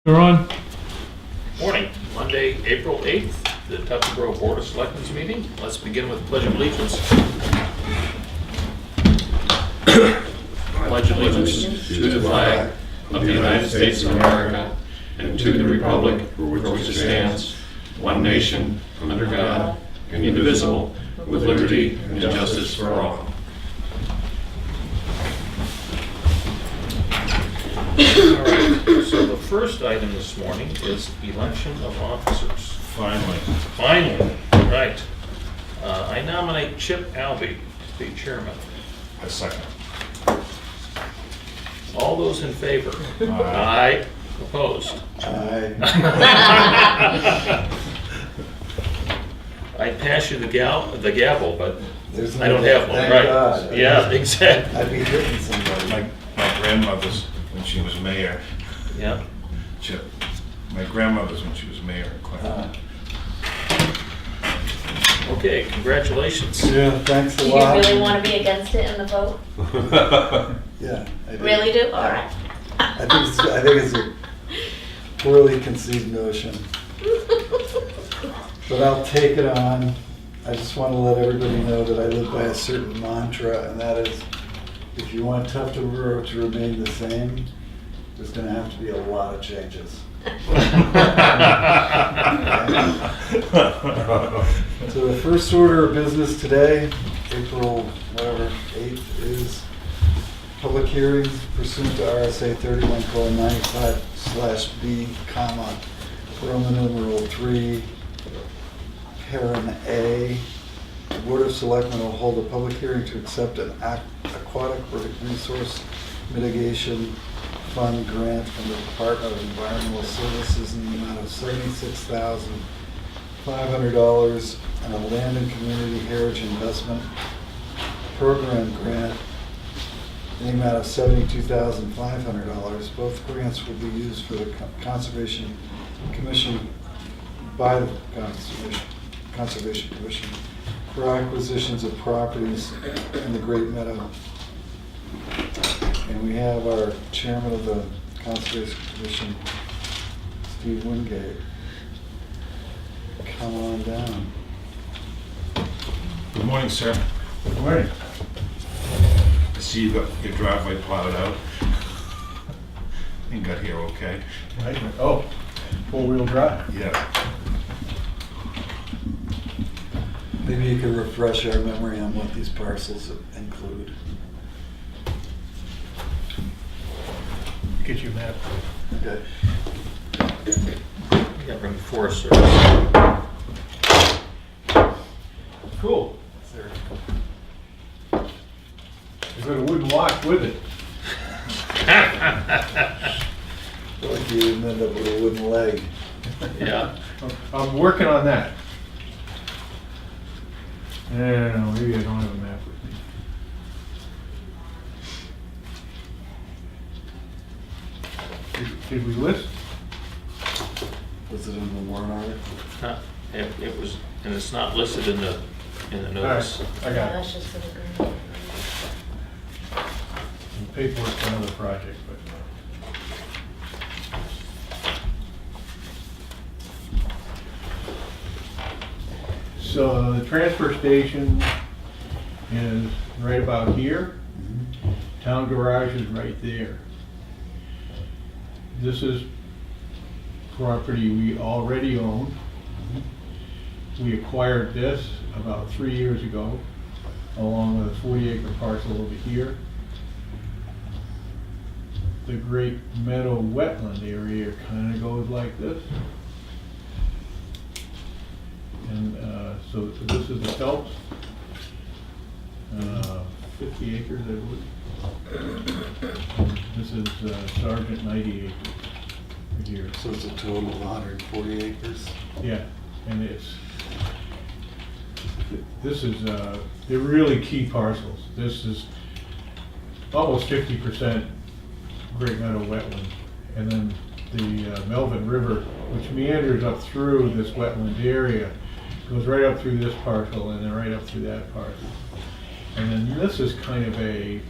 You're on. Morning, Monday, April 8th, the Tufton Board of Selectmen's meeting. Let's begin with Pledge of Allegiance. Pledge allegiance to the flag of the United States of America and to the republic for which it stands, one nation, under God, indivisible, with liberty and justice for all. All right, so the first item this morning is election of officers. Finally, right. I nominate Chip Albee to be chairman. A second. All those in favor? Aye. Opposed? Aye. I'd pass you the gavel, but There's I don't no- have one, thank right? God. Yeah, exactly. I'd be hitting somebody. My grandmother's, when she was mayor, Yeah. Chip. My grandmother's when she was mayor in Clinton. Okay, congratulations. Yeah, thanks a Do you lot. really want to be against it in the vote? Yeah, I do. Really do? All right. I think it's a poorly conceived notion, but I'll take it on. I just want to let everybody know that I live by a certain mantra, and that is, if you want Tufton Borough to remain the same, there's going to have to be a lot of changes. So the first order of business today, April 8th, is public hearings pursuant to RSA 31:95/B, Roman numeral 3, parent A. The Board of Selectmen will hold a public hearing to accept an aquatic resource mitigation fund grant from the Department of Environmental Services in the amount of $76,500 and a land and community heritage investment program grant in the amount of $72,500. Both grants will be used for the Conservation Commission, by the Conservation Commission, for acquisitions of properties in the Great Meadow. And we have our chairman of the Conservation Commission, Steve Wingate. Come on down. Good morning, sir. Good morning. I see you got your driveway plowed out. And got here okay. Right. Oh, four-wheel drive. Yeah. Maybe you could refresh our memory on what these parcels include. Get you a map. Okay. You got room for service. Cool. You got a wooden watch with it. Like you didn't end up with a wooden leg. Yeah. I'm working on that. No, maybe I don't have a map with me. Did we list? Was it in the warrant article? It was, and it's not listed in the All notice. right, I Yeah, got that's it. just for the grant. And paperwork for another project, but. So the transfer station is right about here. Town garage is right there. This is property we already own. We acquired this about 3 years ago, along with a 40-acre parcel over here. The Great Meadow wetland area kind of goes like this. And so this is the Phelps, 50 acres, I believe. And this is Sergeant, 90 acres right here. So it's a total of 140 acres? Yeah, and this is, they're really key parcels. This is almost 50% Great Meadow wetland. And then the Melvin River, which meanders up through this wetland area, goes right up through this parcel and then right up through that parcel. And then this is kind of a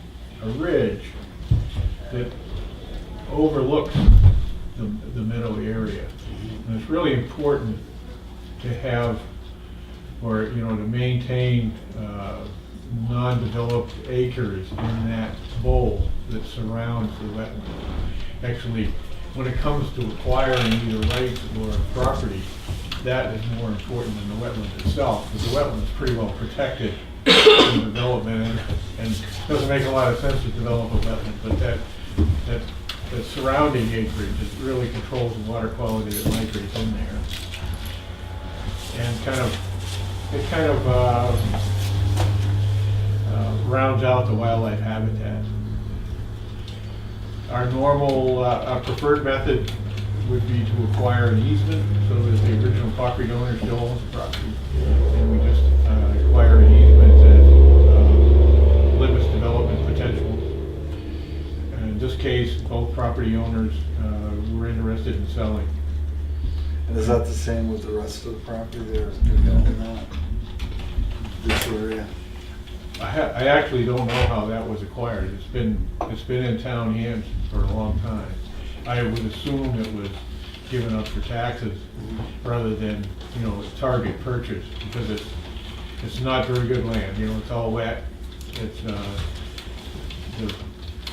ridge that overlooks the meadow area. And it's really important to have, or, you know, to maintain non-developed acres in that bowl that surrounds the wetland. Actually, when it comes to acquiring either rights or property, that is more important than the wetland itself, because the wetland is pretty well protected from development, and it doesn't make a lot of sense to develop a wetland, but that surrounding acreage, it really controls the water quality that migrates in there. And it kind of rounds out the wildlife habitat. Our normal, our preferred method would be to acquire an easement so that the original property owner still owns the property. And we just acquire an easement that limits development potential. And in this case, both property owners were interested in selling. And is that the same with the rest of the property there? Do you own that? This area? I actually don't know how that was acquired. It's been in town hands for a long time. I would assume it was given up for taxes rather than, you know, target purchase, because it's not very good land. You know, it's all wet. It's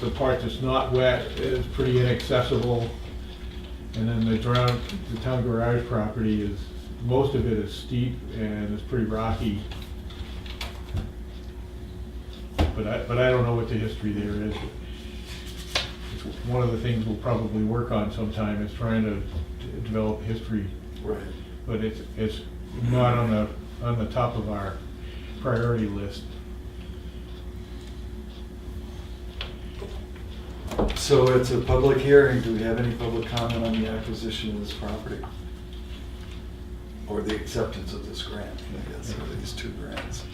the part that's not wet is pretty inaccessible, and then the town garage property is, most of it is steep and it's pretty rocky. But I don't know what the history there is. It's one of the things we'll probably work on sometime, is trying to develop history. Right. But it's not on the top of our priority list. So it's a public hearing. Do we have any public comment on the acquisition of this property? Or the acceptance of this grant, I guess, or these two grants?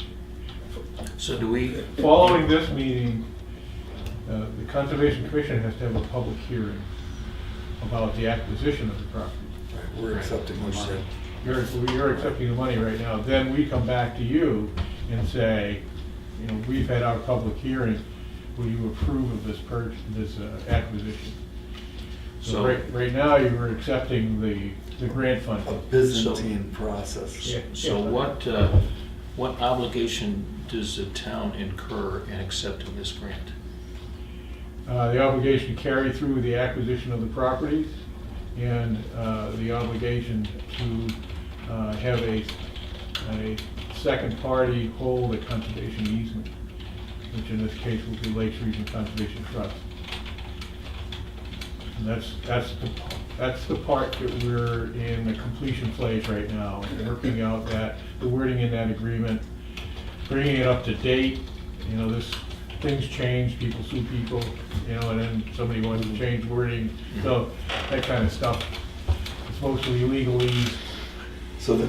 So do we, Following this meeting, the Conservation Commission has to have a public hearing about the acquisition of the property. Right, we're accepting the money. You're accepting the money right now. Then we come back to you and say, you know, we've had our public hearing. Will you approve of this acquisition? So right now, you were accepting the grant A funding. Byzantine process. Yeah. so what obligation does the town incur in accepting this grant? The obligation to carry through the acquisition of the properties, and the obligation to have a second party hold a conservation easement, which in this case will be Lakes Region Conservation Trust. And that's the part that we're in the completion phase right now, and working out the wording in that agreement, bringing it up to date. You know, things change, people sue people, you know, and then somebody wants to change wording, so that kind of stuff. It's mostly legalese. So the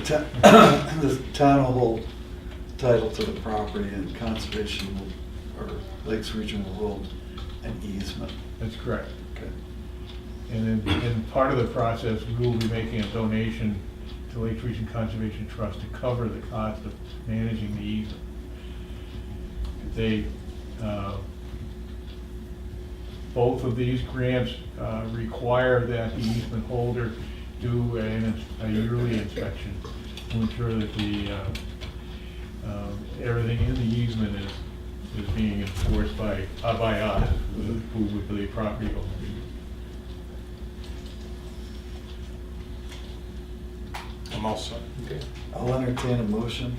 town will hold title to the property, and conservation will, or Lakes Region will hold an easement. That's correct. Okay. And then, in part of the process, we will be making a donation to Lakes Region Conservation Trust to cover the cost of managing the easement. Both of these grants require that the easement holder do a yearly inspection to ensure that everything in the easement is being enforced by us, who would be the property owner. I'm all set. Okay. I'll entertain a motion.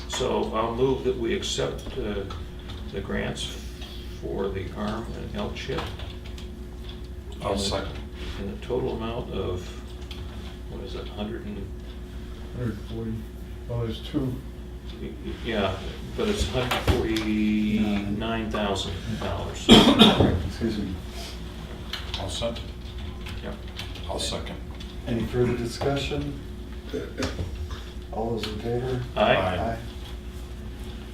So I'll move that we accept the grants for the arm and L chip. I'll second. In the total amount of, what is it, 140, well, there's two. yeah, but it's $149,000. Excuse me. All set? Yep. I'll second. Any further discussion? All those in favor? Aye.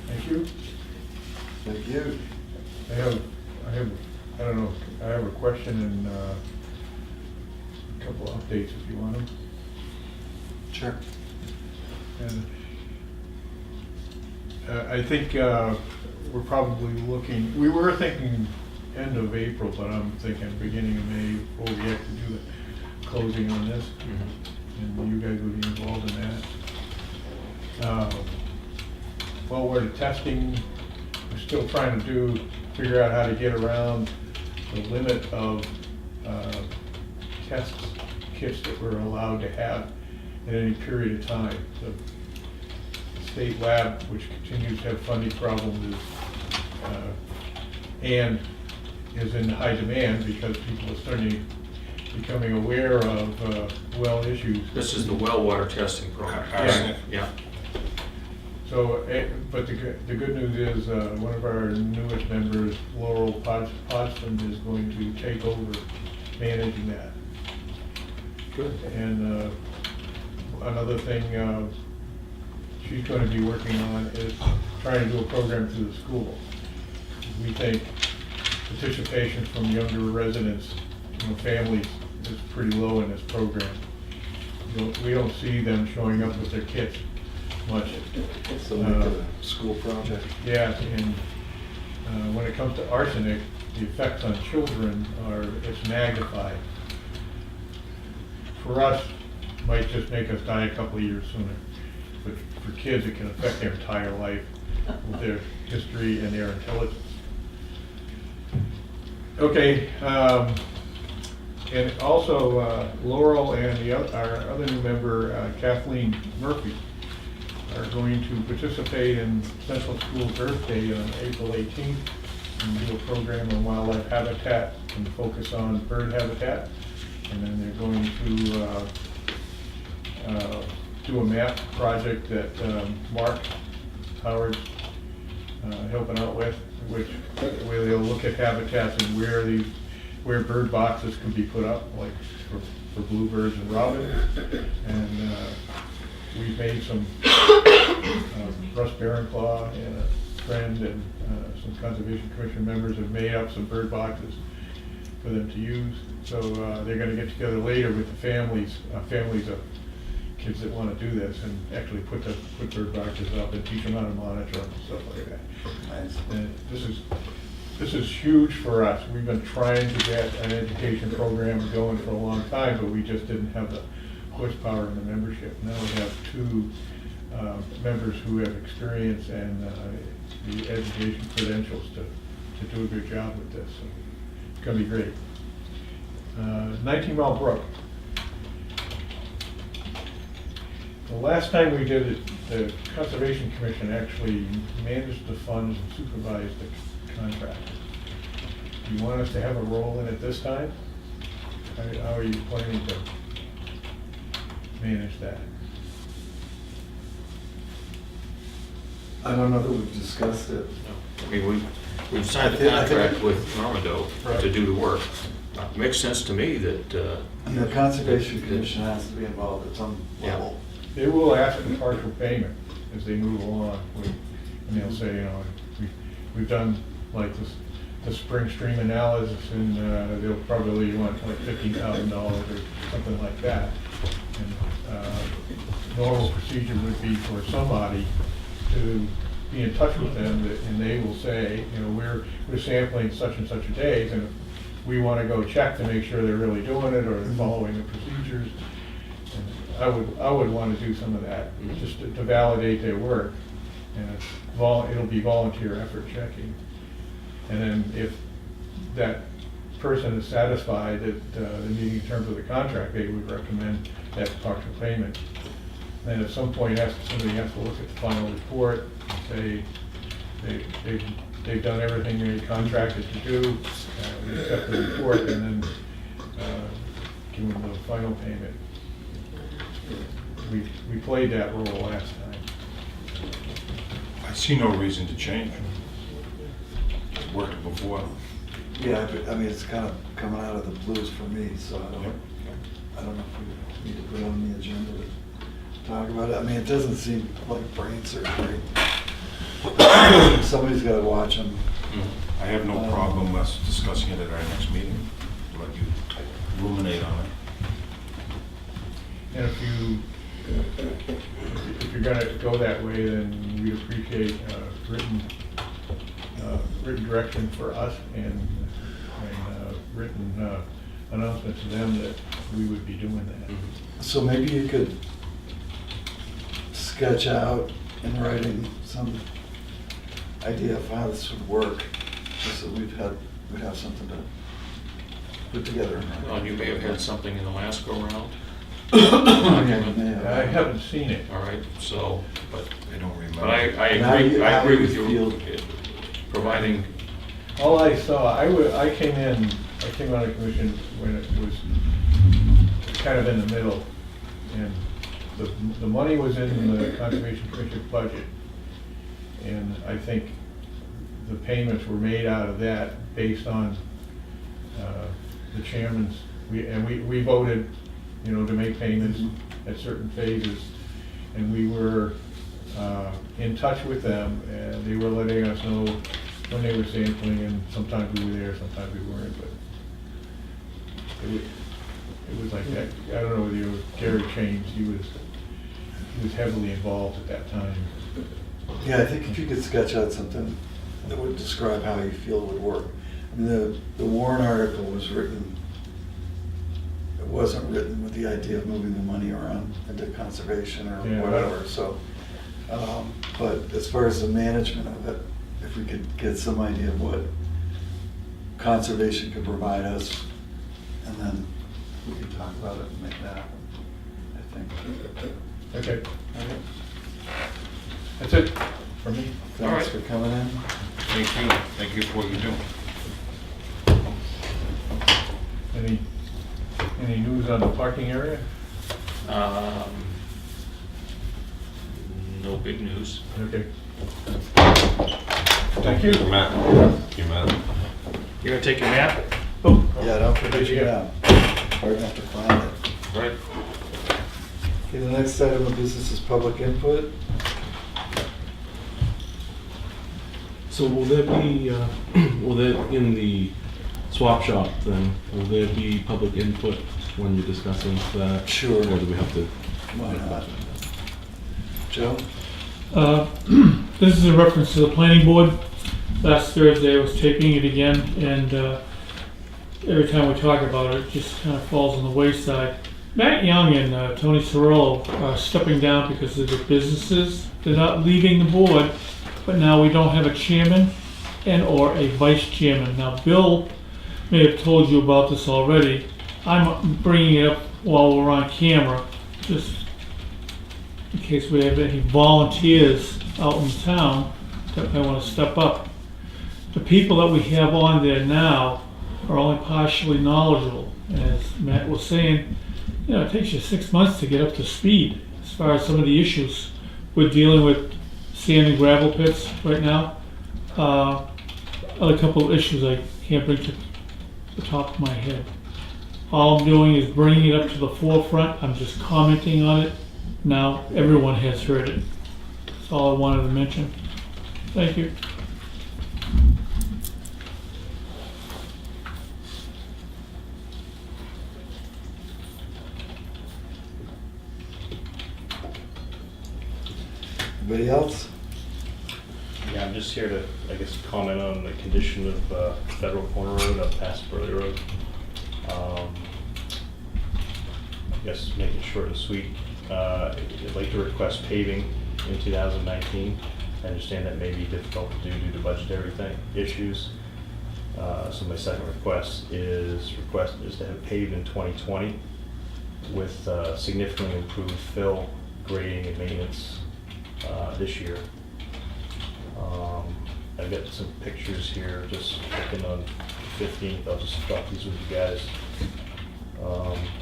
Thank you. Thank you. I have, I don't know, I have a question and a couple of updates if you want them. Sure. And I think we're probably looking, we were thinking end of April, but I'm thinking beginning of May before we have to do the closing on this, and you guys would be involved in that. Well, we're testing, we're still trying to figure out how to get around the limit of test kits that we're allowed to have at any period of time. The state lab, which continues to have funding problems, and is in high demand because people are becoming aware of well issues. This is the well water testing program. Arsenic. Yeah. So, but the good news is, one of our newest members, Laurel Podston, is going to take over managing that. Good. And another thing she's going to be working on is trying to do a program through the school. We think participation from younger residents, families, is pretty low in this program. We don't see them showing up with their kits much. So make it a school project. Yeah, and when it comes to arsenic, the effects on children it's magnified. For us, it might just make us die a couple of years sooner. But for kids, it can affect their entire life with their history and their intelligence. Okay, and also Laurel and our other new member, Kathleen Murphy, are going to participate in Central School's Earth Day on April 18th and do a program on wildlife habitat and focus on bird habitat. And then they're going to do a map project that Mark Howard's helping out with, where they'll look at habitats and where bird boxes can be put up, like for bluebirds and robins. And we've made some, Russ Barronclaw and a friend and some Conservation Commission members have made up some bird boxes for them to use. So they're going to get together later with the families of kids that want to do this, and actually put bird boxes up and teach them how to monitor them and stuff like that. Nice. And this is huge for us. We've been trying to get an education program going for a long time, but we just didn't have the horsepower in the membership. Now we have two members who have experience and the education credentials to do a good job with this. So it's going to be great. 19 Mile Brook. The last time we did it, the Conservation Commission actually managed the funds and supervised the contract. Do you want us to have a role in it this time? How are you planning to manage that? I don't know that we've discussed it. I mean, we've signed the contract with Normando to do the work. Makes sense to me that, And the Conservation Commission has to be involved at some level. They will ask for partial payment as they move along. And they'll say, we've done like the spring stream analysis, and they'll probably want like $15,000 or something like that. And normal procedure would be for somebody to be in touch with them, and they will say, we're sampling such and such a days, and we want to go check to make sure they're really doing it or they're following the procedures. And I would want to do some of that, just to validate their work. And it'll be volunteer effort checking. And then if that person is satisfied that they're meeting terms of the contract, they would recommend that partial payment. Then at some point, somebody has to look at the final report and say they've done everything they contracted to do, we accept the report, and then give them the final payment. We played that role last time. I see no reason to change. It's worked before. Yeah, but, I mean, it's kind of coming out of the blues for me, so I don't know if we need to put it on the agenda to talk about it. I mean, it doesn't seem like brain surgery. Somebody's got to watch them. I have no problem us discussing it at our next meeting. Let you ruminate on it. And if you're gonna go that way, then we'd appreciate written direction for us and written announcement to them that we would be doing that. So maybe you could sketch out in writing some idea of how this would work, just so we'd have something to put together. Well, you may have had something in the last go-round. I haven't seen it. All right, so, but I don't remember. I How agree, you- I how agree you with you, feel. providing, All I saw, I came on the commission when it was kind of in the middle, and the money was in the Conservation Commission budget, and I think the payments were made out of that based on the chairman's, we voted, you know, to make payments at certain phases, and we were in touch with them, and they were letting us know when they were sampling, and sometimes we were there, sometimes we weren't, but it was like that. I don't know whether you were Gary James, he was heavily involved at that time. Yeah, I think if you could sketch out something that would describe how you feel it would work. I mean, the Warren article was written, it wasn't written with the idea of moving the money around into conservation or Yeah. whatever, so. But as far as the management of it, if we could get some idea of what conservation could provide us, and then we can talk about it and make that happen, I think. Okay, All right. that's it for me. All right. Thanks for coming in. Thank you for what you do. Any news on the parking area? no big news. Okay. Thank you. Your map. Your map. You're gonna take your map? Oh, Yeah, don't forget your Yeah. map. Hard enough to find it. Right. Okay, the next item of business is public input. So will there be, will there, in the swap shop then, will there be public input when you're discussing that? Sure. Or do we have to? Why not? Joe? This is a reference to the planning board. Last Thursday I was taping it again, and every time we talk about it, it just kind of falls on the wayside. Matt Young and Tony Cirillo are stepping down because of their businesses. They're not leaving the board, but now we don't have a chairman and/or a vice chairman. Now, Bill may have told you about this already. I'm bringing it up while we're on camera, just in case we have any volunteers out in town that may want to step up. The people that we have on there now are only partially knowledgeable. And as Matt was saying, you know, it takes you 6 months to get up to speed as far as some of the issues. We're dealing with sand and gravel pits right now. Other couple of issues I can't bring to the top of my head. All I'm doing is bringing it up to the forefront. I'm just commenting on it. Now everyone has heard it. That's all I wanted to mention. Thank you. Anybody else? Yeah, I'm just here to, I guess, comment on the condition of Federal Corner Road up past Burley Road. I guess make it short and sweet. I'd like to request paving in 2019. I understand that may be difficult to do due to budgetary issues. So my second request is to have paved in 2020 with significantly improved fill, grading, and maintenance this year. I've got some pictures here, just looking on the 15th. I'll just drop these with you guys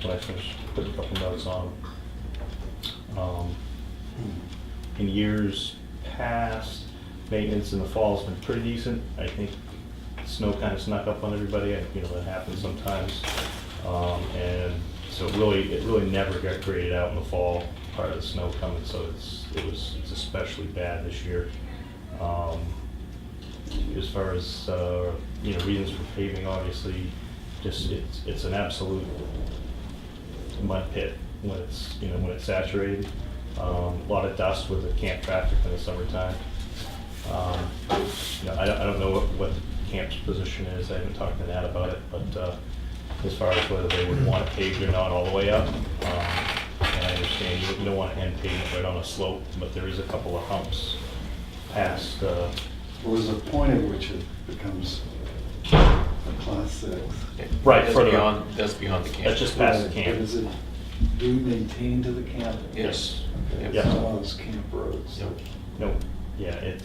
when I finish putting a couple notes on. In years past, maintenance in the fall has been pretty decent. I think snow kind of snuck up on everybody. You know, that happens sometimes. And so it really never got graded out in the fall, part of the snow coming, so it's especially bad this year. As far as you know, reasons for paving, obviously, just it's an absolute mud pit when it's saturated. A lot of dust with the camp traffic in the summertime. You know, I don't know what the camp's position is. I haven't talked to Nat about it, but as far as whether they would want it paved or not all the way up. And I understand you don't want to end pavement right on a slope, but there is a couple of humps past, Well, there's a point at which it becomes a class 6. right, That's further beyond, on. that's beyond the camp. That's just past the But camp. is it being maintained to the camp? Yes. Okay, Yep. it's not one of those camp roads. Yep. No, yeah, it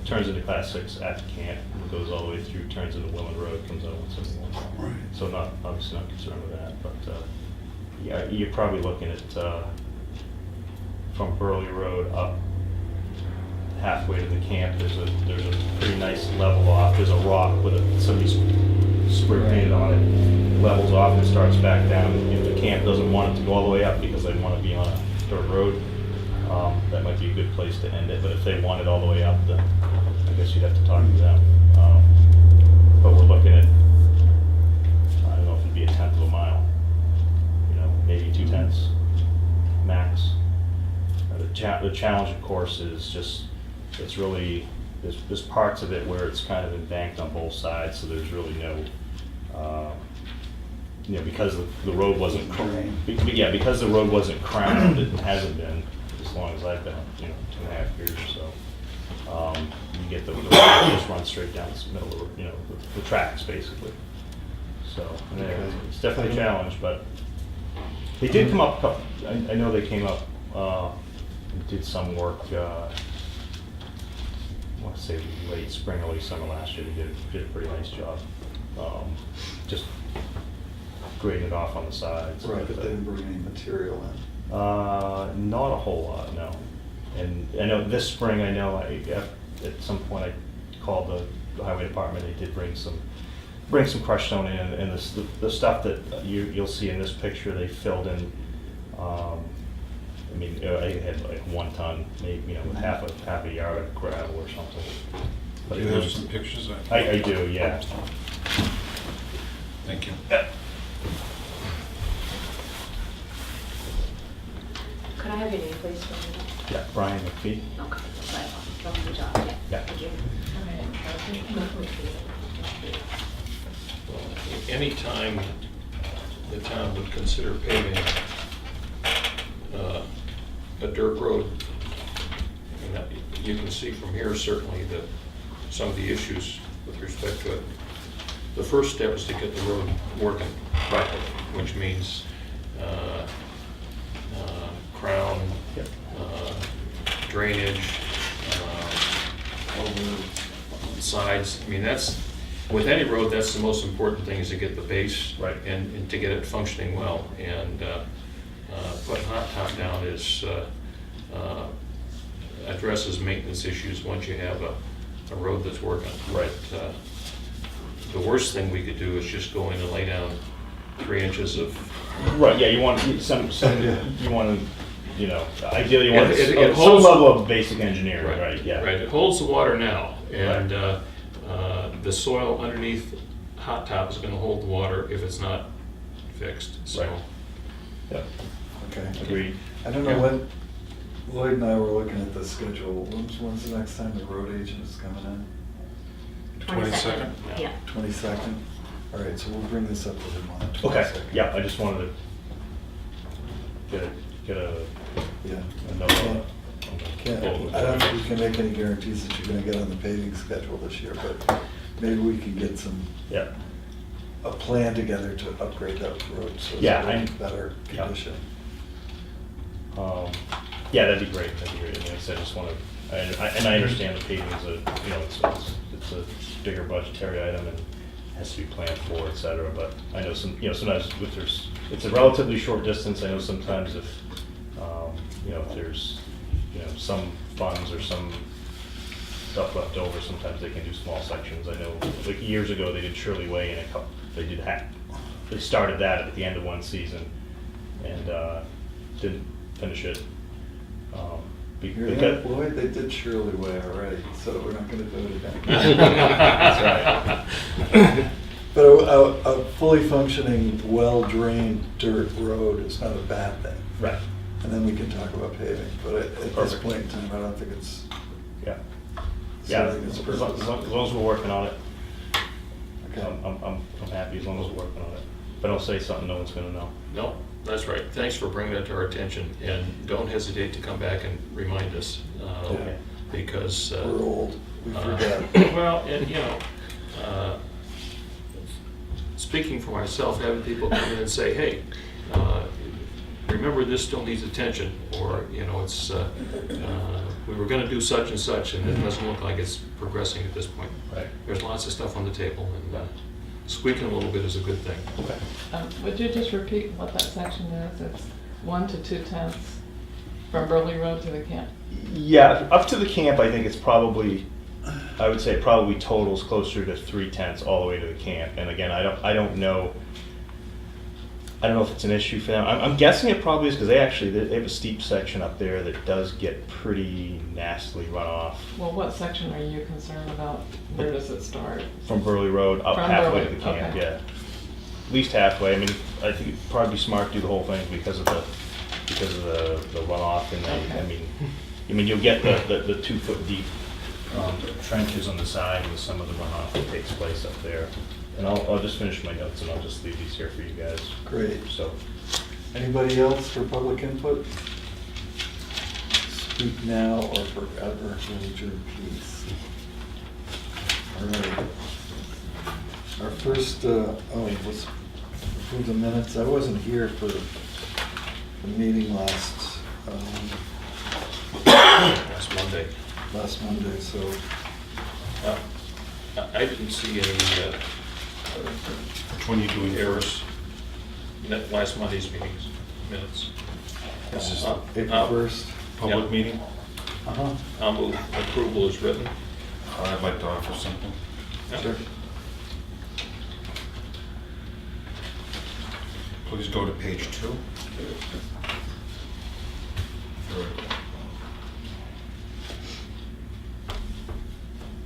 turns into class 6 at the camp, and goes all the way through, turns into Willen Road, comes out 171. Right. So obviously not concerned with that, but, yeah, you're probably looking at, from Burley Road up halfway to the camp, there's a pretty nice level off, there's a rock with somebody's spray painted on it, levels off and starts back down. If the camp doesn't want it to go all the way up because they want to be on a dirt road, that might be a good place to end it, but if they want it all the way up, then I guess you'd have to talk to them. But we're looking at, I don't know if it'd be 1/10 of a mile, maybe 2/10 max. The challenge, of course, is just, it's really, there's parts of it where it's kind of embanked on both sides, so there's really no, because the road wasn't, because the road wasn't crowned, it hasn't been, as long as I've been, 2.5 years or so. You get the road just runs straight down the middle of, the tracks, basically. So, it's definitely a challenge, but they did come up, I know they came up, and did some work, I want to say late spring, early summer last year. They did a pretty nice job. Just grading it off on the sides. Right, but they didn't bring any material in. Not a whole lot, no. And I know this spring, at some point I called the highway department. They did bring some crushed stone in, and the stuff that you'll see in this picture, they filled in. I had like 1 ton, maybe, with half a yard of gravel or something. But Do you have some pictures? I do, yeah. Thank you. Could I have your name, please? Yeah, Brian McPhee. Okay, that's right. Good job. Yeah. Thank you. Anytime the town would consider paving a dirt road, you can see from here certainly some of the issues with respect to it. The first step is to get the road working properly, which means crown, Yep. drainage, over sides. That's, with any road, that's the most important thing, is to get the base Right. and to get it functioning well. And putting hot top down addresses maintenance issues once you have a road that's working. Right. The worst thing we could do is just go in and lay down 3 inches of. Right, yeah, you want some you want to, ideally you want It some holds- level of basic engineering, right, yeah. Right, it holds the water now, and the soil underneath hot top is going to hold the water if it's not fixed, so. Right. Yep, Okay. agreed. I don't know when, Lloyd and I were looking at the schedule. When's the next time the road agent is coming in? 22nd? Yeah. 22nd? All right, so we'll bring this up with him on the 22nd. Okay, yeah, I just wanted to get a Yeah. note on it. Can't, I don't think we can make any guarantees that you're gonna get on the paving schedule this year, but maybe we can get Yeah, a plan together to upgrade that road so it's Yeah, in I'm- better yeah. condition. yeah, that'd be great, And like I said, I just want to, and I understand the paving is it's a bigger budgetary item and has to be planned for, et cetera, but I know sometimes if it's a relatively short distance, I know sometimes if there's, some funds or some stuff left over, sometimes they can do small sections. I know, like years ago, they did Shirley Way and they started that at the end of one season and didn't finish it. You're Because, right, Lloyd, they did Shirley Way already, so we're not gonna do it again. That's right. But a fully functioning, well-drained dirt road is not a bad thing. Right, And then we can talk about paving, but at this Perfect. point in time, I don't think it's yeah. Yeah, serving its as purpose. long as we're working on it, Okay. I'm happy as long as we're working on it. I don't say something, no one's gonna know. No, that's right. Thanks for bringing that to our attention, and don't hesitate to come back and remind us. Okay. Because. We're old, we Uh, forget. Well, and you know, speaking for myself, having people come in and say, hey, remember this still needs attention, or, you know, it's, we were gonna do such and such, and it doesn't look like it's progressing at this point. Right. There's lots of stuff on the table, and squeaking a little bit is a good thing. Okay. Would you just repeat what that section is? It's 1 to 2/10 from Burley Road to the camp? Yeah, up to the camp, I think it's probably, I would say probably totals closer to 3/10 all the way to the camp. And again, I don't know if it's an issue for them. I'm guessing it probably is, because they have a steep section up there that does get pretty nastily run off Well, what section are you concerned about? Where does it start? from Burley Road up From halfway to Burley, the camp, okay. yeah. At least halfway. I mean, I think it'd probably be smart to do the whole thing because of the runoff, and then, Okay. I mean, you'll get the 2-foot deep trenches on the side with some of the runoff that takes place up there. And I'll just finish my notes and I'll just leave these here for you guys. Great. So, Anybody else for public input? Speak now or forever hold your peace. All right. Our first, let's approve the minutes. I wasn't here for the meeting last Last Monday. So I didn't see any Which one are you doing errors. first? Last Monday's meetings, minutes. This is April 1st. public Yeah. meeting? Uh-huh. I'll move approval is written. I'd like to offer something. Yeah. Sure. Please go to page 2.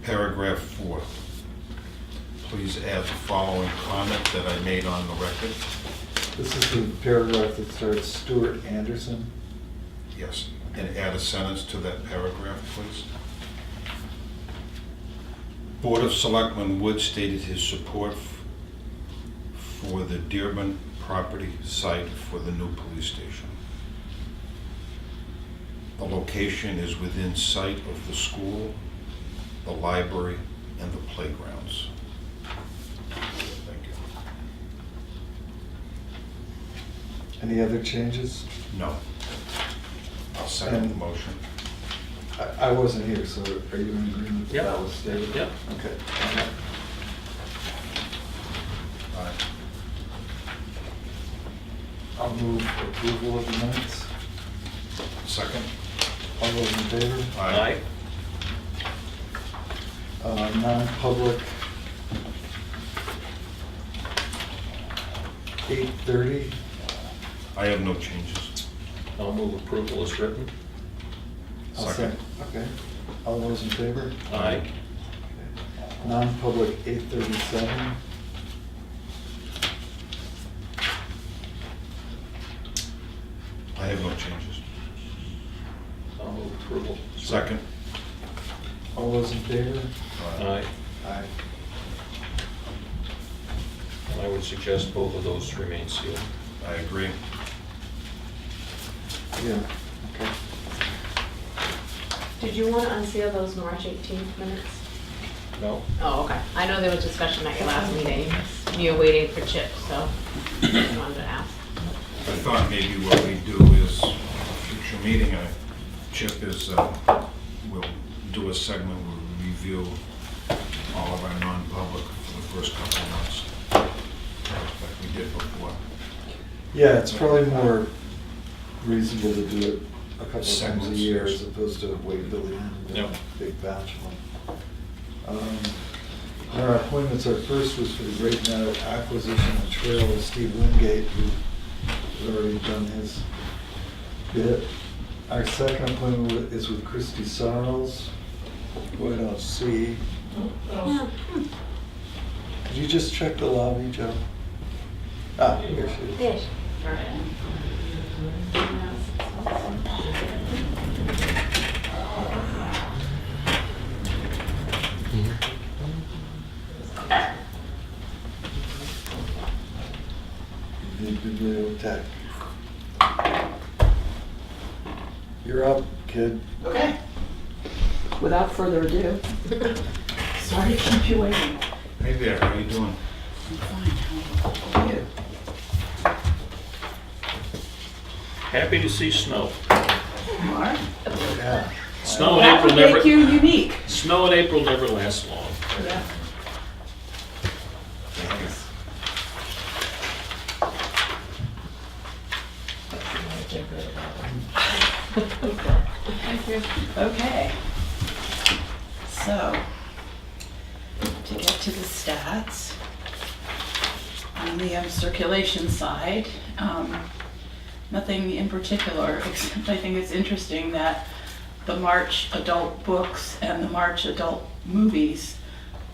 Paragraph 4. Please add the following comment that I made on the record. This is the paragraph that starts Stuart Anderson. Yes, and add a sentence to that paragraph, please. Board of Selectmen Wood stated his support for the Dearborn property site for the new police station. The location is within sight of the school, the library, and the playgrounds. Thank you. Any other changes? No. I'll second the And- motion. I wasn't here, so are you in agreement with Yep. that was stated? Yep. Okay. Aye. I'll move approval of the minutes. Second? All those in favor? Aye. Non-public, 8:30. I have no changes. I'll move approval is written. I'll Second. Okay. All those in favor? Aye. Non-public, 8:37. I have no changes. I'll move approval. Second? All those in favor? Aye. Aye. And I would suggest both of those remain sealed. I agree. Yeah, okay. Did you want to unseal those March 18th minutes? No? Oh, okay. I know there was discussion at your last meeting. You were waiting for Chip, so I wanted to ask. I thought maybe what we do is, future meeting, Chip is, we'll do a segment where we review all of our non-public for the first couple of months, like we did before. Yeah, it's probably more reasonable to do it a couple of times a Segments, year yes. as opposed to wait until the end and do Yep. a big batch of them. Our appointments, our first was for the Great Meadow Acquisition and Trail with Steve Wingate, who has already done his bit. Our second appointment is with Christy Sarles, who I don't see. Yeah. Could you just check the lobby, Joe? Ah, here she is. Fish. Perfect. You're up, kid. Okay. Without further ado, sorry to keep you waiting. Hey there, how you doing? I'm fine. How are you? Happy to see snow. You are? Yeah. Snow in That April would make never, you unique. snow in April never lasts long. Yeah. Thank you. Okay. So, to get to the stats, on the circulation side, nothing in particular, except I think it's interesting that the March adult books and the March adult movies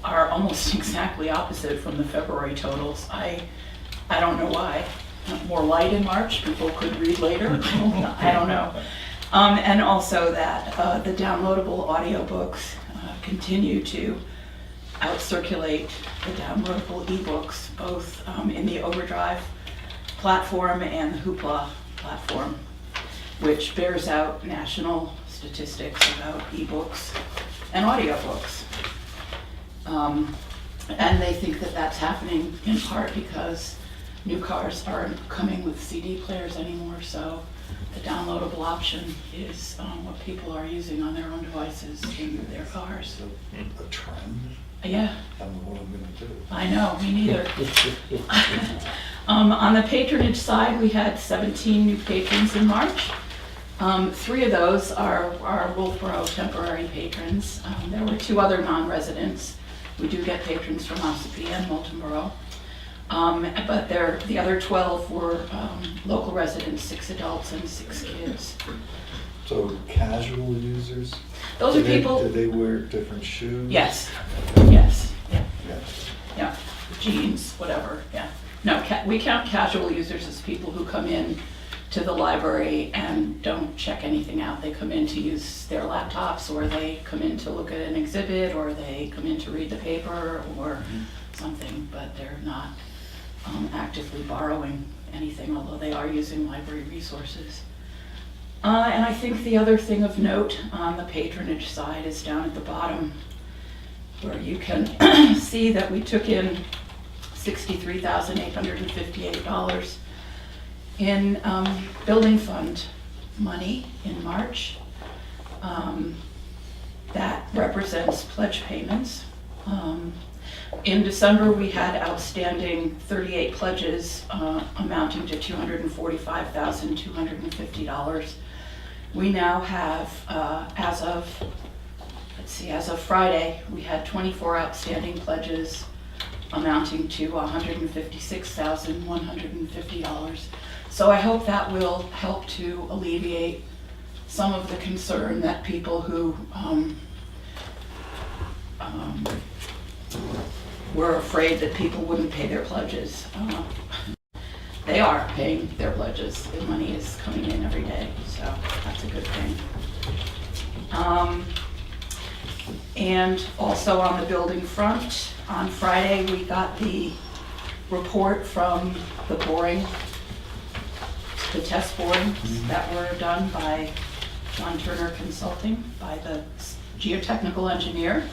are almost exactly opposite from the February totals. I don't know why. More light in March, people could read later. I don't know. And also that the downloadable audiobooks continue to out-circulate the downloadable ebooks, both in the Overdrive platform and the Hoopla platform, which bears out national statistics about ebooks and audiobooks. And they think that that's happening in part because new cars aren't coming with CD players anymore, so the downloadable option is what people are using on their own devices in their cars. A trend? Yeah, I don't know what I'm gonna do. I know, me neither. On the patronage side, we had 17 new patrons in March. 3 of those are Wolfboro temporary patrons. There were 2 other non-residents. We do get patrons from Ossipee and Moulton Borough. But the other 12 were local residents, 6 adults and 6 kids. So casual users? Those are Do they- people, Do they wear different shoes? yes, yes, yeah, Yeah. yeah, jeans, whatever, yeah. No, we count casual users as people who come in to the library and don't check anything out. They come in to use their laptops, or they come in to look at an exhibit, or they come in to read the paper or something, but they're not actively borrowing anything, although they are using library resources. And I think the other thing of note on the patronage side is down at the bottom, where you can see that we took in $63,858 in building fund money in March. That represents pledge payments. In December, we had outstanding 38 pledges amounting to $245,250. We now have, as of Friday, we had 24 outstanding pledges amounting to $156,150. So I hope that will help to alleviate some of the concern that people who were afraid that people wouldn't pay their pledges. They are paying their pledges. The money is coming in every day, so that's a good thing. And also on the building front, on Friday, we got the report from the boring, the test borings that were done by John Turner Consulting, by the geotechnical engineer.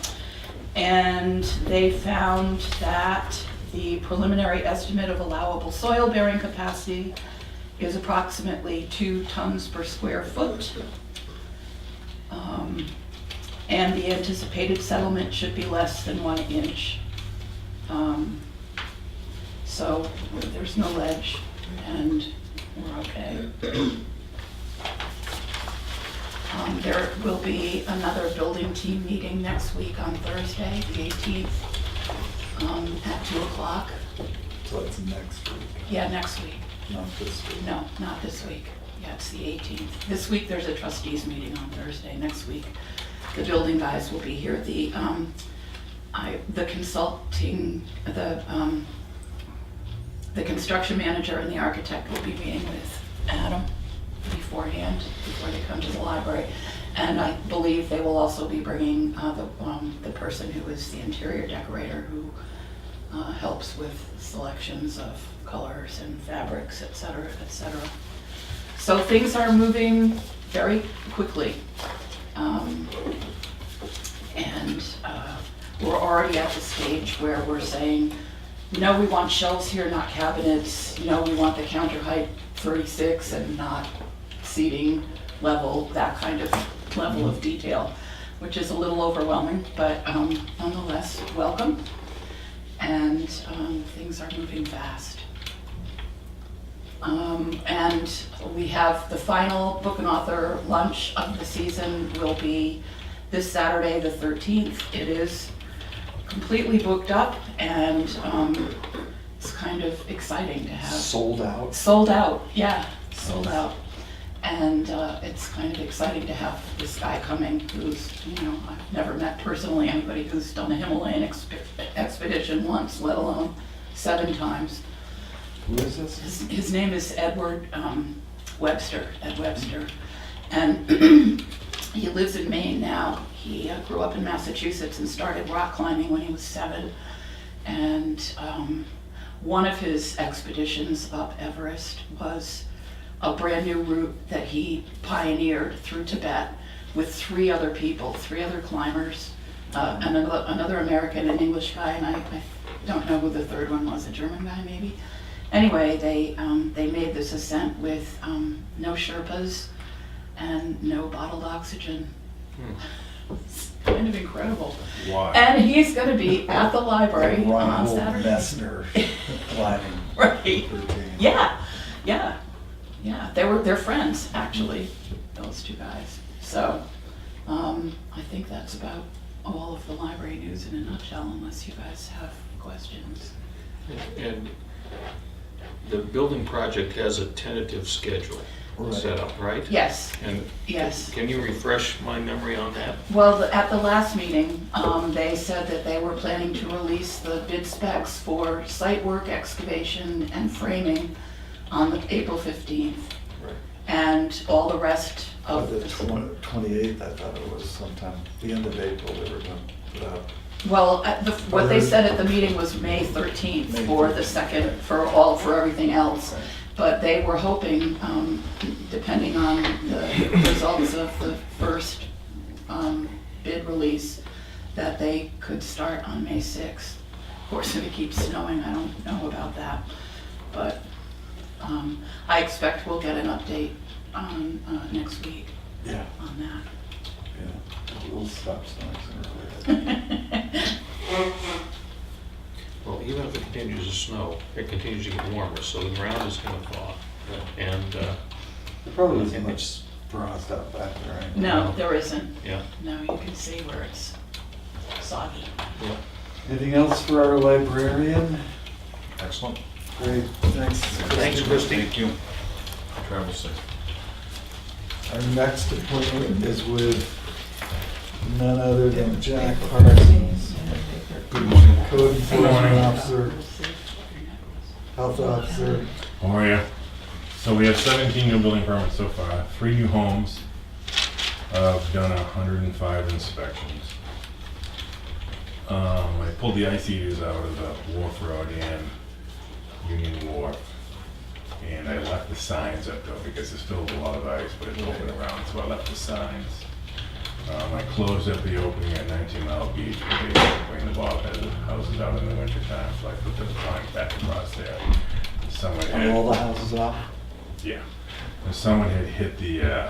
And they found that the preliminary estimate of allowable soil bearing capacity is approximately 2 tons per square foot. And the anticipated settlement should be less than 1 inch. So there's no ledge and we're okay. There will be another building team meeting next week on Thursday, the 18th, at 2 o'clock. So it's next week, Yeah, next week. not this week. No, not this week. Yeah, it's the 18th. This week, there's a trustees meeting on Thursday. Next week, the building guys will be here. The construction manager and the architect will be meeting with Adam beforehand, before they come to the library. And I believe they will also be bringing the person who is the interior decorator, who helps with selections of colors and fabrics, et cetera, et cetera. So things are moving very quickly. And we're already at the stage where we're saying, no, we want shelves here, not cabinets. No, we want the counter height 36 and not seating level, that kind of level of detail, which is a little overwhelming, but nonetheless, welcome. And things are moving fast. And we have the final book and author lunch of the season will be this Saturday, the 13th. It is completely booked up, and it's kind of exciting to have. Sold out. Sold out, yeah, sold out. And it's kind of exciting to have this guy coming who's, I've never met personally anybody who's done a Himalayan expedition once, let alone 7 times. Who is this? His name is Edward Webster, Ed Webster. And he lives in Maine now. He grew up in Massachusetts and started rock climbing when he was 7. And one of his expeditions up Everest was a brand new route that he pioneered through Tibet with 3 other people, 3 other climbers, another American, an English guy, and I don't know who the third one was, a German guy maybe. Anyway, they made this ascent with no Sherpas and no bottled oxygen. It's kind of incredible. Why? And he's going to be at the library on Reinhold Saturday. Messner climbing Right. routine. Yeah. They're friends, actually, those 2 guys. So I think that's about all of the library news in a nutshell, unless you guys have questions. And the building project has a tentative schedule set up, right? Yes, And yes. can you refresh my memory on that? Well, at the last meeting, they said that they were planning to release the bid specs for site work, excavation, and framing on April 15th. Right. And all the rest But of the the 28th, I thought it was sometime, the end of April they were going to put out. Well, what they said at the meeting was May 13th May for the 13th. second, for everything else. Right. But they were hoping, depending on the results of the first bid release, that they could start on May 6th. Of course, if it keeps snowing, I don't know about that. But I expect we'll get an update on next week Yeah. on that. Yeah. We'll stop snowing sooner or later. Well, even if it continues to snow, it continues to get warmer, so the ground is going to thaw. And, There probably isn't much frost out back there, right? No, there isn't. yeah. No, you can see where it's soggy. Yeah. Anything else for our librarian? Excellent. Great, thanks. Thanks, Christie. Thank you. Travel safe. Our next appointment is with none other than Jack Parsons, Good morning. Code Enforcement Officer, Health Officer. How are you? So we have 17 new building permits so far, 3 new homes. I've done 105 inspections. I pulled the ICUs out of the Wharf Road and Union Wharf. And I left the signs up though because there's still a lot of ice, but it's open around, so I left the signs. I closed up the opening at 19 Mile Beach, when the bobblehead houses out in the winter time, so I put the signs back across there. Someone Are all the had, houses off? yeah, and someone had hit the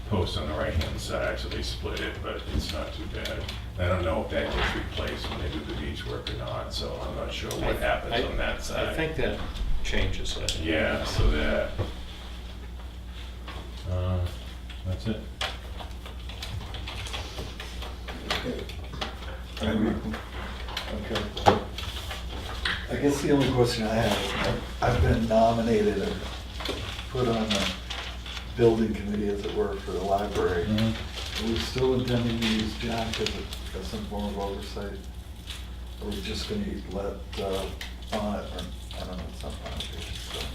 post on the right-hand side, so they split it, but it's not too bad. I don't know if that gets replaced when they do the beach work or not, so I'm not sure what happens on that side. I think that changes that. Yeah, so that, that's it. Okay. I guess the only question I have is, I've been nominated or put on the building committee, as it were, for the library. Are we still intending to use Jack as some form of oversight? Or are we just gonna let on it, or, I don't know, it's not on it, it's just,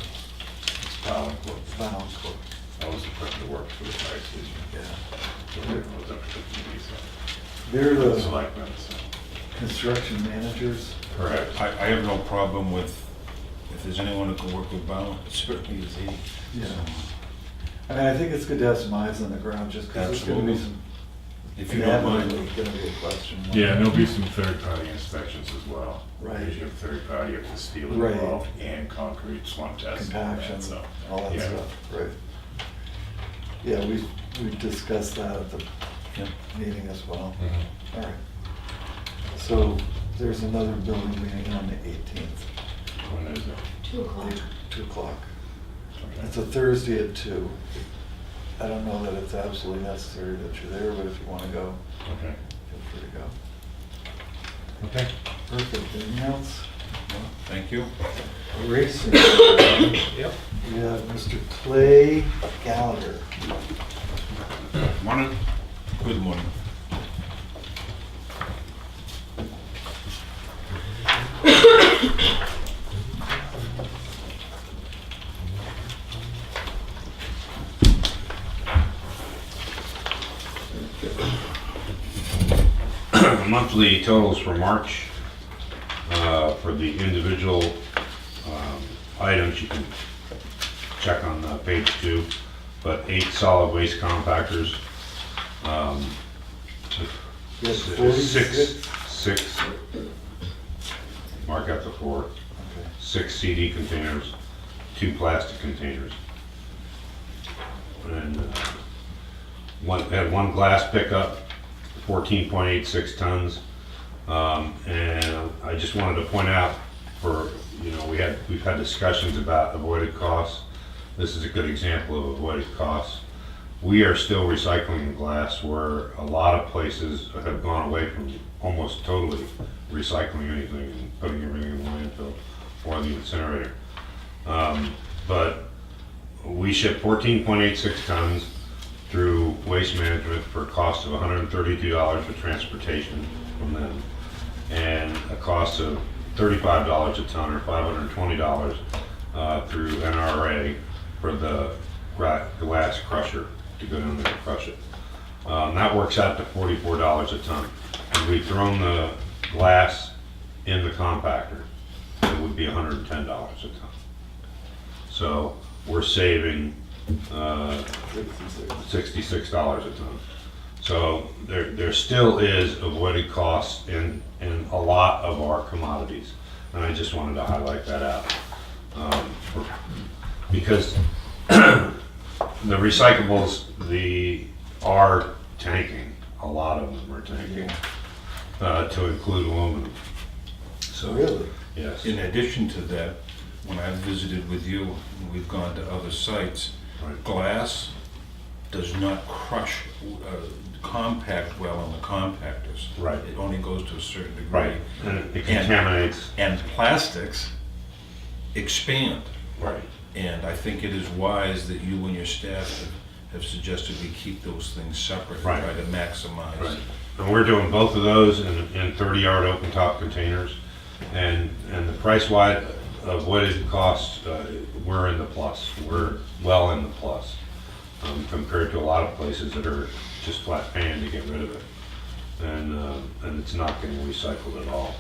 It's Bound Court. Bound Court. I was the person that worked for the fire station. Yeah. So it was up to the committee, so. They're The the selectmen, so. construction managers. Correct. I have no problem with, if there's anyone who can work with Bound, it certainly is he. Yeah. I mean, I think it's good to have some eyes on the ground, just because there's gonna be Absolutely. some, If you don't mind. inevitably gonna be a question. Yeah, and there'll be some third-party inspections as well. Right. Because you have third-party, if the steel is Right. involved, and concrete, slump test, and all that, Compaction, so. all that yeah. stuff, right. Yeah, we discussed that at the Yep. meeting as well. Mhm. All right. So there's another building meeting on the 18th, When is it? 2:00. 2 o'clock. Okay. It's a Thursday at 2. I don't know that it's absolutely necessary that you're there, but if you want to go, Okay. feel free to go. Okay. Perfect. Anything else? Thank you. Racing. Yep. We have Mr. Clay Gallagher. Morning. Good morning. Monthly totals for March, for the individual items, you can check on page 2, but 8 solid waste compactors, You have 46? six, mark out the 4, Okay. 6 CD containers, 2 plastic containers. And had one glass pickup, 14.86 tons. And I just wanted to point out for, we've had discussions about avoided costs. This is a good example of avoided costs. We are still recycling glass where a lot of places have gone away from almost totally recycling anything and putting everything in the landfill or the incinerator. But we ship 14.86 tons through Waste Management for a cost of $132 for transportation from them, and a cost of $35 a ton or $520 through NRA for the glass crusher to go down there and crush it. That works out to $44 a ton. And we've thrown the glass in the compactor, it would be $110 a ton. So we're saving $66 a ton. So there still is avoided costs in a lot of our commodities. And I just wanted to highlight that out. Because the recyclables, are tanking, a lot of them are tanking, to include aluminum. So, Really? yes. In addition to that, when I visited with you, and we've gone to other sites, Right. glass does not crush, compact well in the compactors. Right. It only goes to a certain degree. Right, and it contaminates. And plastics expand. Right. And I think it is wise that you and your staff have suggested we keep those things separate and Right. try to maximize. Right. And we're doing both of those in 30-yard open top containers. And the price-wise avoided costs, we're in the plus. We're well in the plus compared to a lot of places that are just flat paying to get rid of it. And it's not getting recycled at all.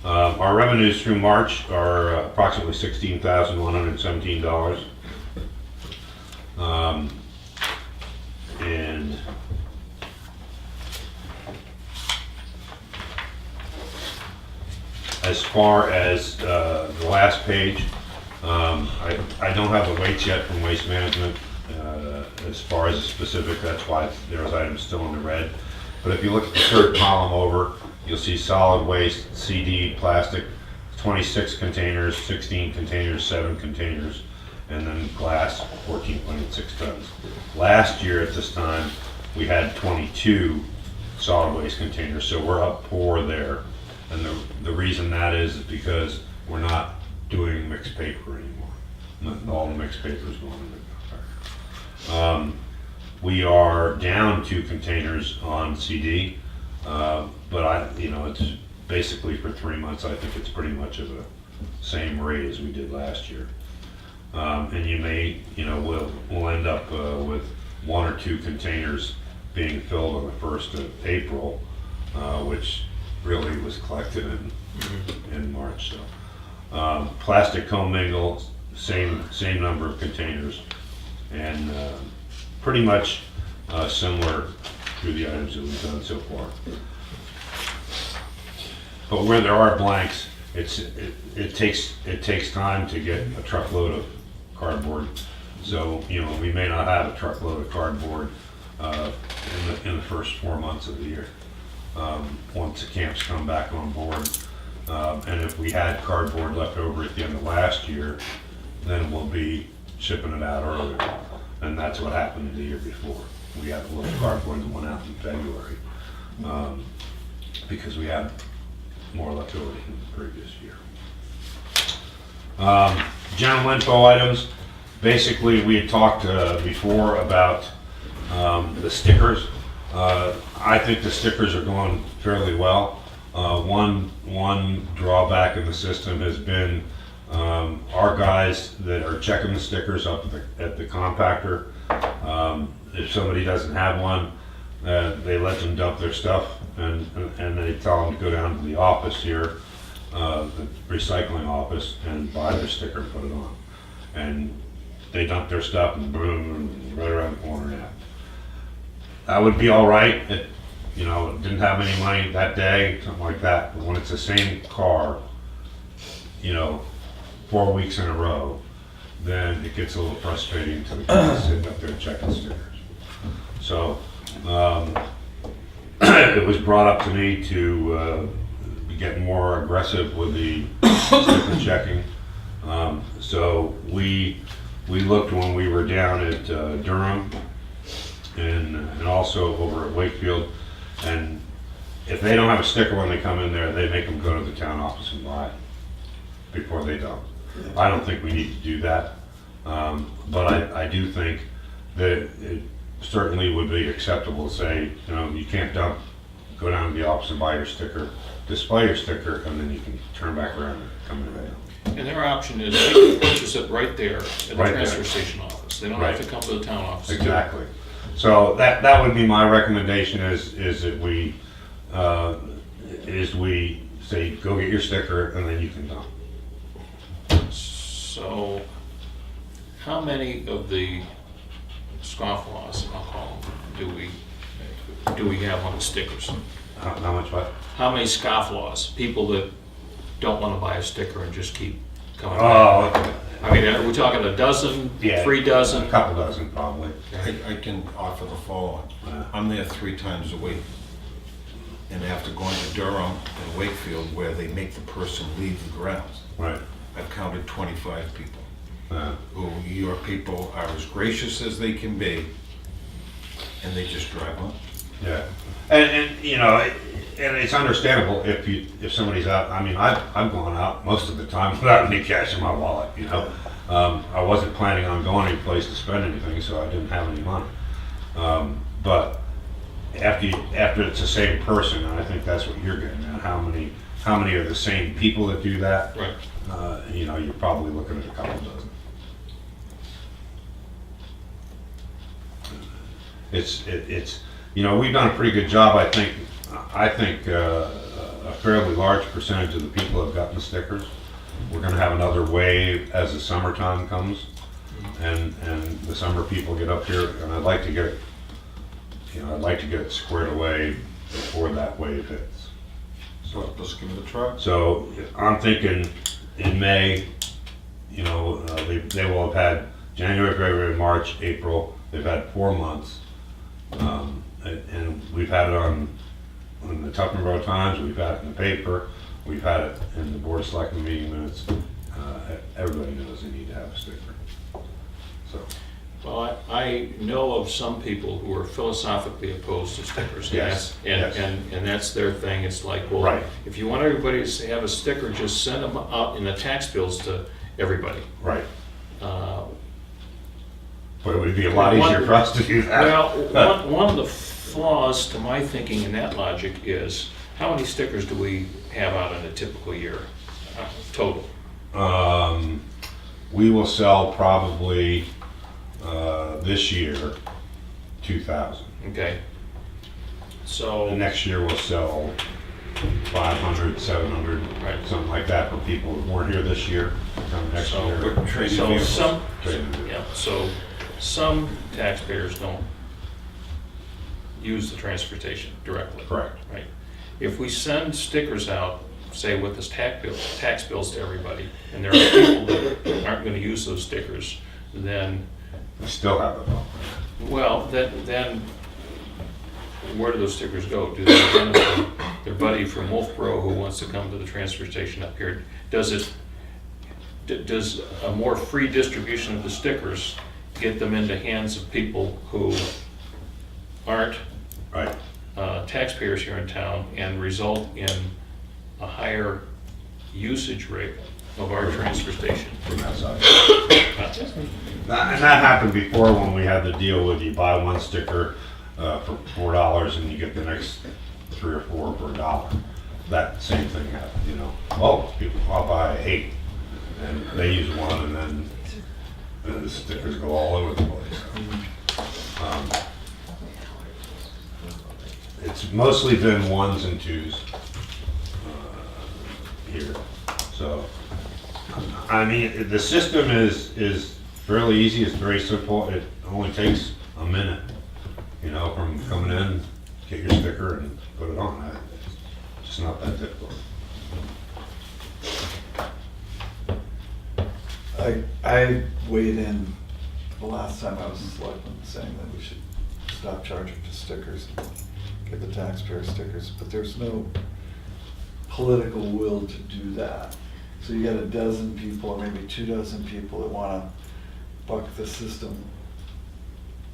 Our revenues through March are approximately $16,117. And as far as the last page, I don't have the weights yet from Waste Management as far as the specific, that's why those items still in the red. But if you look at the third column over, you'll see solid waste, CD, plastic, 26 containers, 16 containers, 7 containers, and then glass, 14.86 tons. Last year at this time, we had 22 solid waste containers, so we're up 4 there. And the reason that is because we're not doing mixed paper anymore. All the mixed paper is going in the compactor. We are down 2 containers on CD, but it's basically for 3 months. I think it's pretty much of the same rate as we did last year. And you may, we'll end up with 1 or 2 containers being filled on the 1st of April, which really was collected in March. So, plastic commingle, same number of containers, and pretty much similar to the items that we've done so far. But where there are blanks, it takes time to get a truckload of cardboard. So, you know, we may not have a truckload of cardboard in the first 4 months of the year, once the camps come back on board. And if we had cardboard left over at the end of last year, then we'll be shipping it out earlier. And that's what happened the year before. We had a little cardboard that went out in February, because we had more left over than the previous year. General info items. Basically, we had talked before about the stickers. I think the stickers are going fairly well. One drawback in the system has been our guys that are checking the stickers up at the compactor. If somebody doesn't have one, they let them dump their stuff, and they tell them to go down to the office here, the recycling office, and buy their sticker and put it on. And they dump their stuff and boom, right around the corner now. That would be all right. It, you know, it didn't have any money that day, something like that. But when it's the same car, you know, 4 weeks in a row, then it gets a little frustrating to the guys sitting up there checking stickers. So it was brought up to me to be getting more aggressive with the sticker checking. So we looked when we were down at Durham and also over at Wakefield, and if they don't have a sticker when they come in there, they make them go to the town office and buy it before they dump. I don't think we need to do that, but I do think that it certainly would be acceptable to say, you know, you can't dump, go down to the office and buy your sticker, display your sticker, and then you can turn back around and come in. And their option is they can purchase it right there at the Right transfer there. station office. They don't Right. have to come to the town office. to do it. Exactly. So that would be my recommendation is that we say, go get your sticker and then you can dump. So, how many of the scofflaws, I'll call them, do we have on the stickers? How much what? How many scofflaws? People that don't want to buy a sticker and just keep coming Oh, back? I mean, are we talking a dozen, yeah. 3 dozen? A couple dozen probably. I can offer the following. I'm there 3 times a week. And after going to Durham and Wakefield, where they make the person leave the grounds, Right. I've counted 25 people. Uh, Who, your people are as gracious as they can be, and they just drive on. Yeah. And you know, and it's understandable if somebody's out. I mean, I've gone out most of the time without any cash in my wallet. You know, I wasn't planning on going any place to spend anything, so I didn't have any money. But after it's the same person, and I think that's what you're getting at. How many are the same people that do that? Right. You know, you're probably looking at a couple dozen. It's you know, we've done a pretty good job. I think a fairly large percentage of the people have gotten the stickers. We're going to have another wave as the summertime comes, and the summer people get up here, and I'd like to get it squared away before that wave hits. So let's give it a try. So I'm thinking in May, you know, they will have had January, February, March, April. They've had 4 months, and we've had it on the Tucking Road Times. We've had it in the paper. We've had it in the Board of Selectmen meeting minutes. Everybody knows they need to have a sticker. So Well, I know of some people who are philosophically opposed to stickers. Yes, And yes. and that's their thing. It's like, well, Right. if you want everybody to have a sticker, just send them out in the tax bills to everybody. right, Uh, but it would be a lot easier for us to do that. Well, one of the flaws to my thinking in that logic is, how many stickers do we have out in a typical year, total? We will sell probably this year 2,000. Okay. The So, next year we'll sell 500, 700, Right. something like that for people who weren't here this year. Come next So year. Trading so vehicles. some, Trade in. yeah, so some taxpayers don't use the transportation directly. Correct. Right? If we send stickers out, say with this tax bills to everybody, and there are people that aren't gonna use those stickers, then, We still have it though. well, then where do those stickers go? Do they go to their buddy from Wolfboro who wants to come to the transfer station up here? Does a more free distribution of the stickers get them into hands of people who aren't Right. taxpayers here in town and result in a higher usage rate of our transfer station? From that side. And that happened before when we had the deal with you buy one sticker for $4 and you get the next 3 or 4 for $1. That same thing happened, you know. Oh, people, I'll buy 8, and they use one, and then the stickers go all over the place. It's mostly been 1s and 2s here. So, I mean, the system is fairly easy. It's very simple. It only takes a minute, you know, from coming in, get your sticker and put it on. It's just not that difficult. I weighed in the last time I was in selectmen saying that we should stop charging for stickers, give the taxpayer stickers, but there's no political will to do that. So you got a dozen people, or maybe 24 people that wanna buck the system.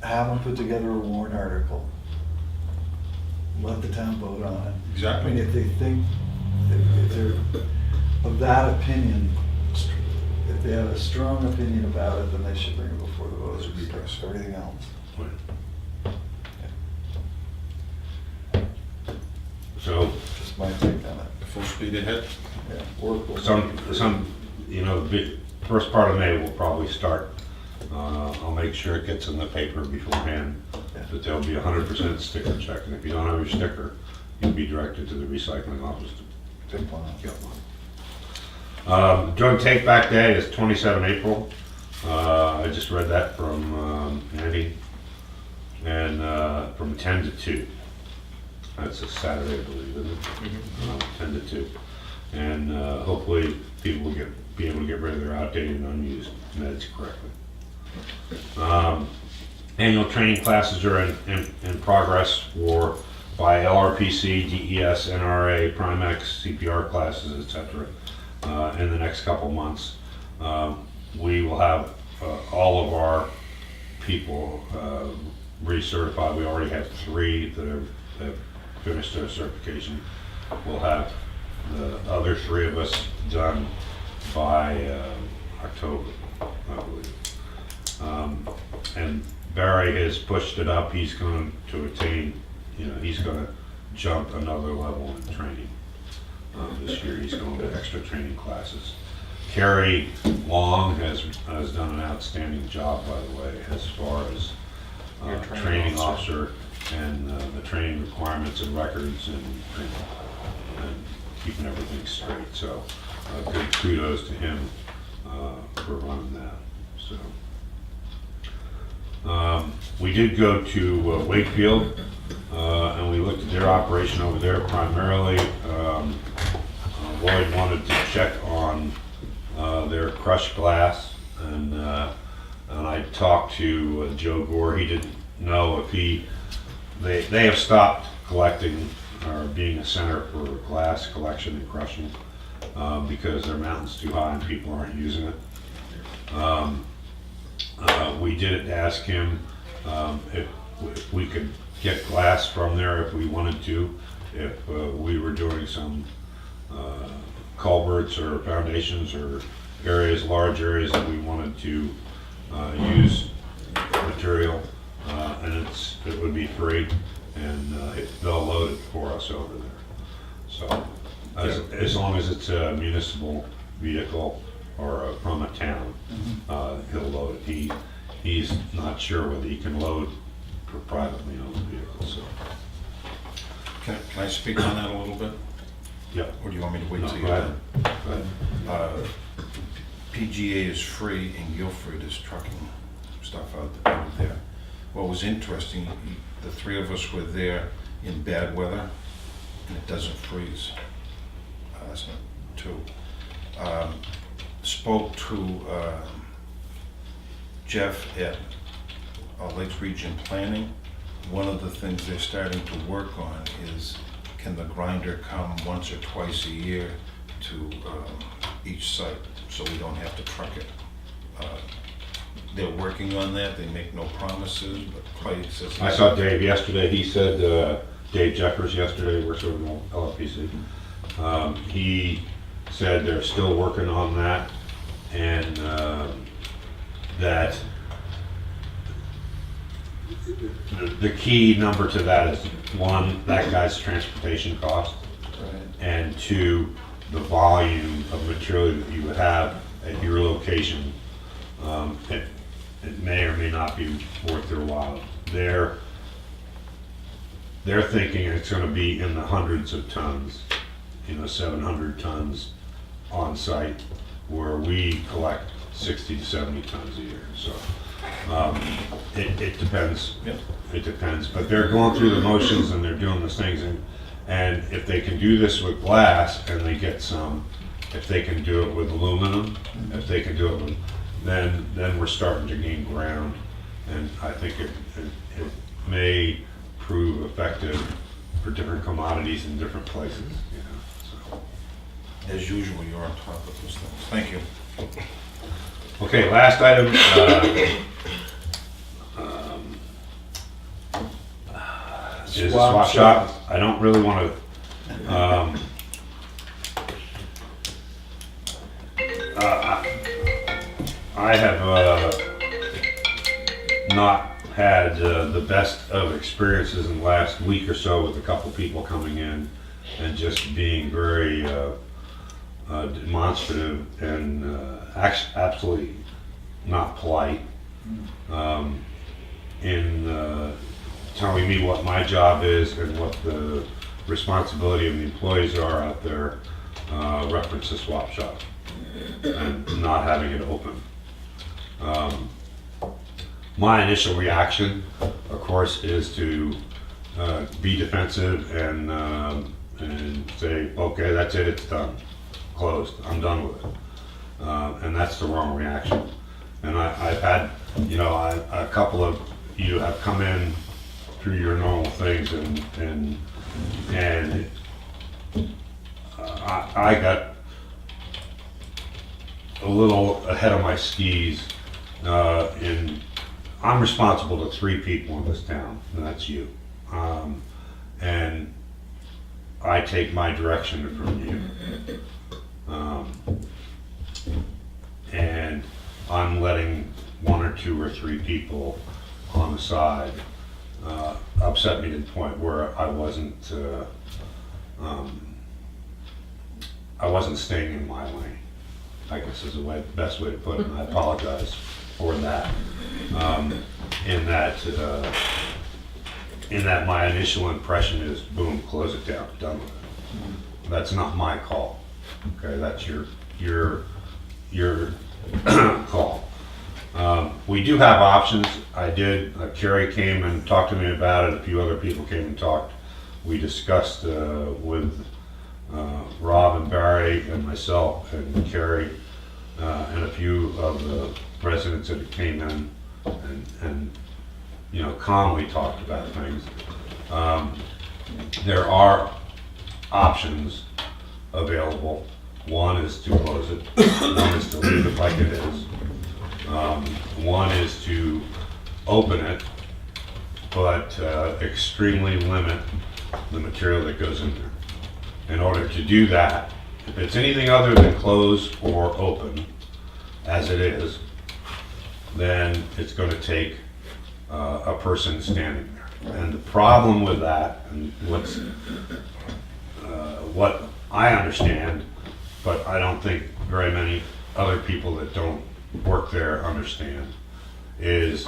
Have them put together a warrant article. Let the town vote on it. Exactly. I mean, if they think, if they're of that opinion, if they have a strong opinion about it, then they should bring it before the voters, everything else. So, Just my take on it. Full speed ahead. Yeah, work will. some, you know, the first part of May will probably start. I'll make sure it gets in the paper beforehand, that there'll be 100% sticker check, and if you don't have your sticker, you'll be directed to the recycling office to Take one. get one. Drug Take Back Day is 27 April. I just read that from Andy, and from 10 to 2. That's a Saturday, I believe, isn't it? 10 to 2. And hopefully people will be able to get rid of their outdated and unused meds correctly. Annual training classes are in progress by LRPC, DES, NRA, Primex, CPR classes, etc. In the next couple months. We will have all of our people recertified. We already have 3 that have finished their certification. We'll have the other 3 of us done by October, I believe. And Barry has pushed it up. He's going to attain, you know, he's going to jump another level in training. This year he's going to extra training classes. Carrie Long has done an outstanding job, by the way, as far as training officer and the training requirements and records and keeping everything straight. So good kudos to him for running that. So we did go to Wakefield and we looked at their operation over there primarily. Lloyd wanted to check on their crushed glass, and I talked to Joe Gore. He didn't know if they have stopped collecting or being a center for glass collection and crushing because their mountain's too high and people aren't using it. We did ask him if we could get glass from there if we wanted to, if we were doing some culverts or foundations or areas, large areas that we wanted to use material, and it would be free, and they'll load it for us over there. So as long as it's a municipal vehicle or from a town, he'll load it. He's not sure whether he can load for privately owned vehicles. So. Can I speak on that a little bit? Yep. Or do you want me to wait No, till go you're ahead. done? Go ahead. PGA is free and Guilford is trucking. stuff out there. What was interesting, the three of us were there in bad weather, and it doesn't freeze. That's not two. Spoke to Jeff at Lakes Region Planning. One of the things they're starting to work on is, can the grinder come once or twice a year to each site, so we don't have to truck it. They're working on that, they make no promises, but Clay says... I saw Dave yesterday, he said, Dave Jeffers yesterday, works over in LFPC. He said they're still working on that, and that the key number to that is, one, that guy's transportation cost, and two, the volume of material that you would have at your location. It may or may not be worth their while. They're thinking it's going to be in the hundreds of tons, 700 tons on site, where we collect 60 to 70 tons a year. So it depends. Yep. It depends, but they're going through the motions and they're doing these things, and if they can do this with glass and they get some, if they can do it with aluminum, if they can do it with, then we're starting to gain ground, and I think it may prove effective for different commodities in different places. So. As usual, you're on top of those things. Thank you. Okay, last item. Is a swap shop. I don't really want to. I have not had the best of experiences in the last week or so with a couple people coming in and just being very demonstrative and absolutely not polite in telling me what my job is and what the responsibility of the employees are out there, reference the swap shop and not having it open. My initial reaction, of course, is to be defensive and say, okay, that's it, it's done, closed, I'm done with it. And that's the wrong reaction. And I've had, a couple of you have come in through your normal things, and I got a little ahead of my skis. I'm responsible to 3 people in this town, and that's you. And I take my direction from you. And I'm letting 1 or 2 or 3 people on the side upset me to the point where I wasn't staying in my lane, I guess is the best way to put it, and I apologize for that. In that my initial impression is, boom, close it down, done with it. That's not my call. Okay, that's your call. We do have options. Kerry came and talked to me about it. A few other people came and talked. We discussed with Rob and Barry and myself and Kerry and a few of the residents that came in and calmly talked about things. There are options available. One is to close it. One is to leave it like it is. One is to open it, but extremely limit the material that goes in there. In order to do that, if it's anything other than closed or open, as it is, then it's going to take a person standing there. And the problem with that, and what I understand, but I don't think very many other people that don't work there understand, is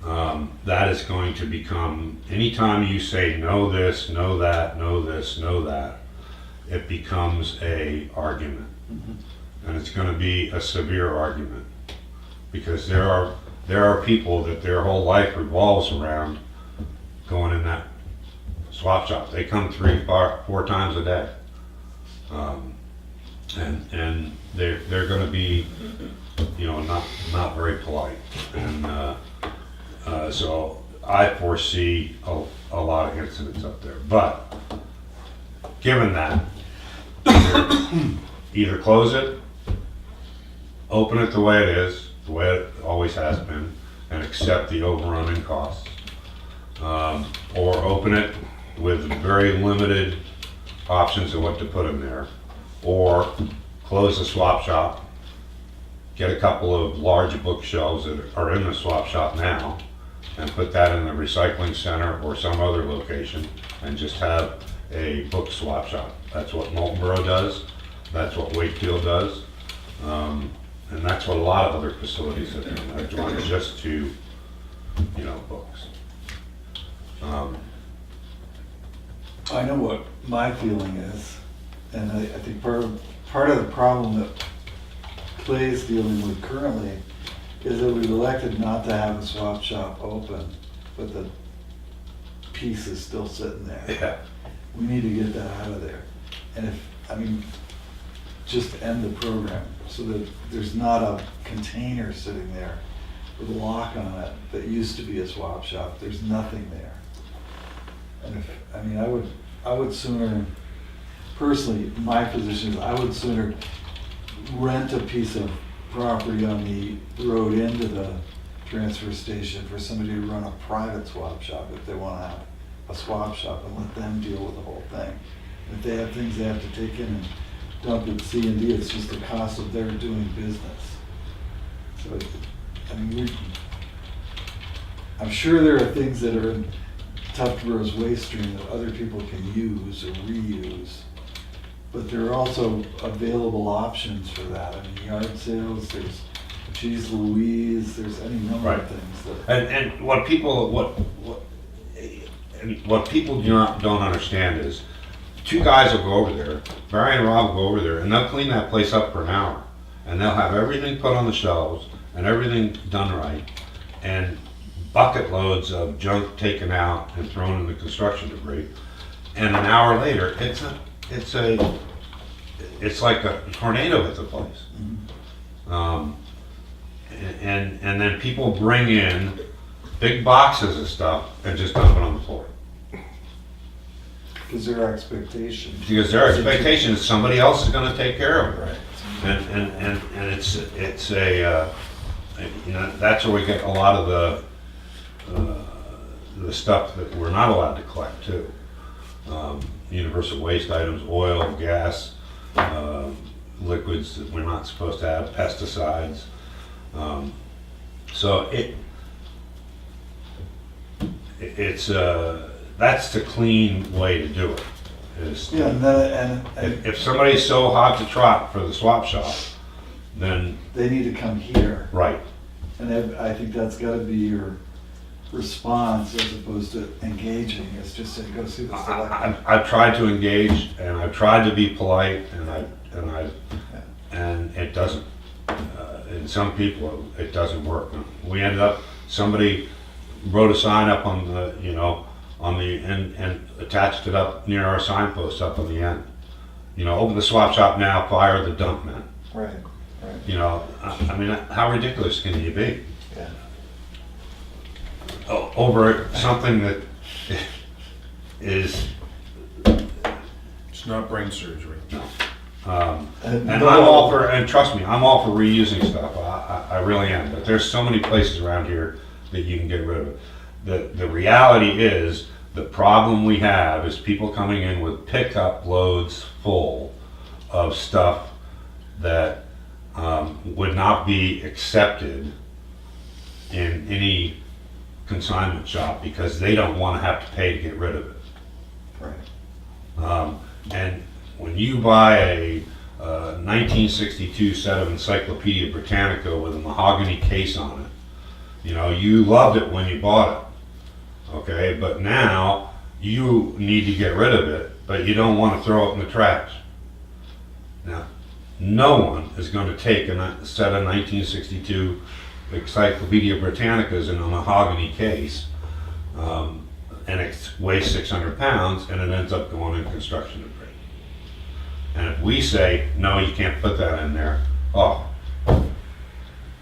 that is going to become, anytime you say no this, no that, no this, no that, it becomes a argument. And it's going to be a severe argument, because there there are people that their whole life revolves around going in that swap shop. They come 3, 4 times a day. And they're gonna be, you know, not very polite. And so I foresee a lot of incidents up there. But given that, either close it, open it the way it is, the way it always has been, and accept the overrunning costs. Or open it with very limited options of what to put in there. Or close the swap shop, get a couple of large bookshelves that are in the swap shop now, and put that in the recycling center or some other location, and just have a book swap shop. That's what Moultonborough does, that's what Wakefield does, and that's what a lot of other facilities have done. They've gone just to, you know, books. I know what my feeling is, and I think part of the problem that Clay's dealing with currently is that we've elected not to have a swap shop open, but the piece is still sitting there. Yeah. We need to get that out of there. And just end the program so that there's not a container sitting there with a lock on it that used to be a swap shop. There's nothing there. And I would sooner, personally, my position is I would sooner rent a piece of property on the road into the transfer station for somebody to run a private swap shop if they want to have a swap shop, and let them deal with the whole thing. If they have things they have to take in and dump at C&D, it's just the cost of their doing business. So, I'm sure there are things that are in Tuftonborough's waste stream that other people can use or reuse. But there are also available options for that. I mean, yard sales, there's Cheese Louise, there's any number of things that. And what people don't understand is, 2 guys will go over there, Barry and Rob will go over there, and they'll clean that place up for an hour. And they'll have everything put on the shelves and everything done right, and bucket loads of junk taken out and thrown in the construction debris. And an hour later, it's like a tornado hit the place. And then people bring in big boxes of stuff and just dump it on the floor. Because their expectation. Because their expectation is somebody else is gonna take care of it. Right. And it's a, you know, that's where we get a lot of the stuff that we're not allowed to collect too. Universal waste items, oil, gas, liquids that we're not supposed to have, pesticides. So that's the clean way to do it. Yeah, and If somebody's so hot to trot for the swap shop, then they need to come here. right. And I think that's got to be your response as opposed to engaging. It's just say, go see the selectmen. I've tried to engage and I've tried to be polite and it doesn't. And some people, it doesn't work. We ended up, somebody wrote a sign up on the, you know, on the end and attached it up near our signpost up on the end. You know, open the swap shop now, fire the dump man. Right. You know, I mean, how ridiculous can you be? Yeah. Over something that is. It's not brain surgery. And I'm all for, and trust me, I'm all for reusing stuff. I really am. But there's so many places around here that you can get rid of it. The reality is, the problem we have is people coming in with pickup loads full of stuff that would not be accepted in any consignment shop because they don't want to have to pay to get rid of it. Right. And when you buy a 1962 set of Encyclopedia Britannica with a mahogany case on it, you know, you loved it when you bought it, okay? But now you need to get rid of it, but you don't want to throw it in the trash. Now, no one is going to take a set of 1962 Encyclopedia Britannicas in a mahogany case, and it weighs 600 pounds, and it ends up going in construction debris. And if we say, no, you can't put that in there, oh,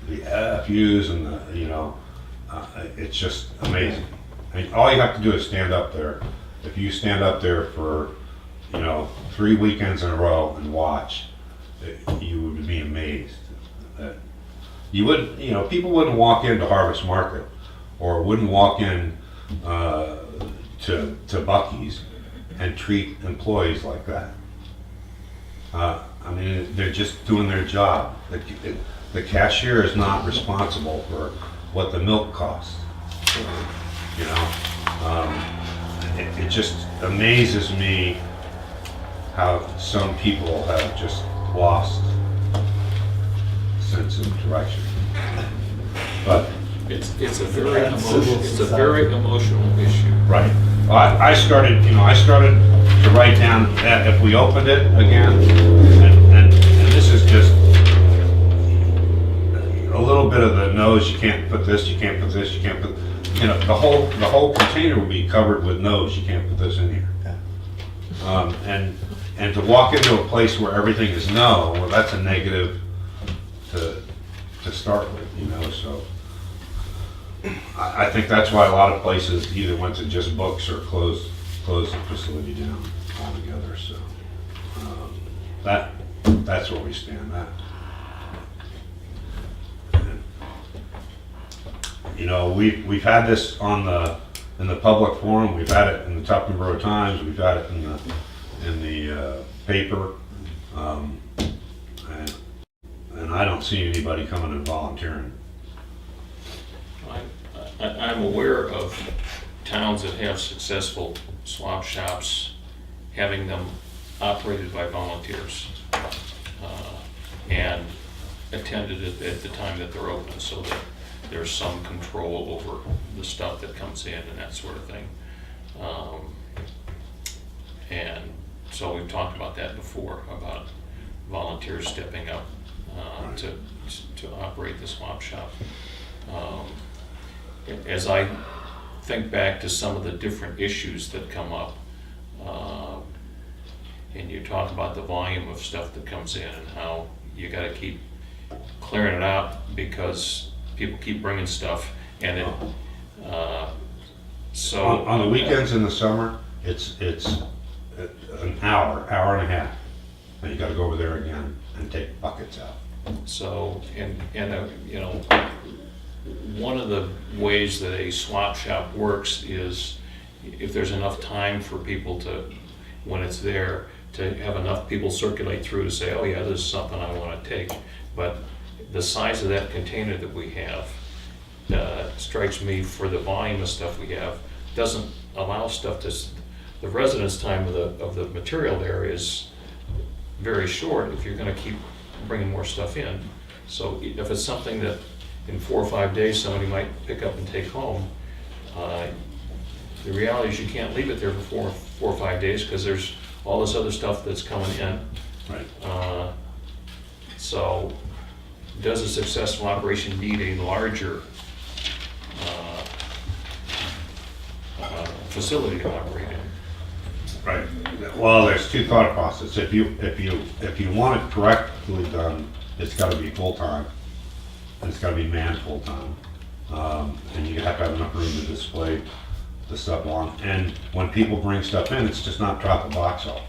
the FUs and the, it's just amazing. I mean, all you have to do is stand up there. If you stand up there for, 3 weekends in a row and watch, you would be amazed. That you would, people wouldn't walk into Harvest Market or wouldn't walk in to Buc-ee's and treat employees like that. I mean, they're just doing their job. The cashier is not responsible for what the milk costs. It just amazes me how some people have just lost sense of direction. But It's a very emotional issue. right, I started to write down that if we opened it again, and this is just a little bit of the no's, you can't put this, you can't put this, you can't put, the whole container will be covered with no's, you can't put this in here. And to walk into a place where everything is no, well, that's a negative to start with, so. I think that's why a lot of places either went to just books or closed the facility down altogether, so. That's where we stand. We've had this in the public forum, we've had it in the Tupton Borough Times, we've had it in the paper, and I don't see anybody coming and volunteering. I'm aware of towns that have successful swap shops, having them operated by volunteers and attended at the time that they're open, so that there's some control over the stuff that comes in and that sort of thing. And so we've talked about that before, about volunteers stepping up to operate the swap shop. As I think back to some of the different issues that come up, and you talk about the volume of stuff that comes in and how you got to keep clearing it out because people keep bringing stuff, and it so on the weekends in the summer, it's an hour and a half, and you got to go over there again and take buckets out. So, one of the ways that a swap shop works is if there's enough time for people to, when it's there, to have enough people circulate through to say, oh yeah, this is something I want to take. But the size of that container that we have strikes me, for the volume of stuff we have, doesn't allow stuff to, the residence time of the material there is very short if you're going to keep bringing more stuff in. So if it's something that in 4 or 5 days somebody might pick up and take home, the reality is you can't leave it there for 4 or 5 days because there's all this other stuff that's coming in. Right. So does a successful operation need a larger facility to operate in? Right. Well, there's two thought processes. If you want it correctly done, it's got to be full time. It's got to be manned full time, and you have to have enough room to display the stuff on. And when people bring stuff in, it's just not drop a box off.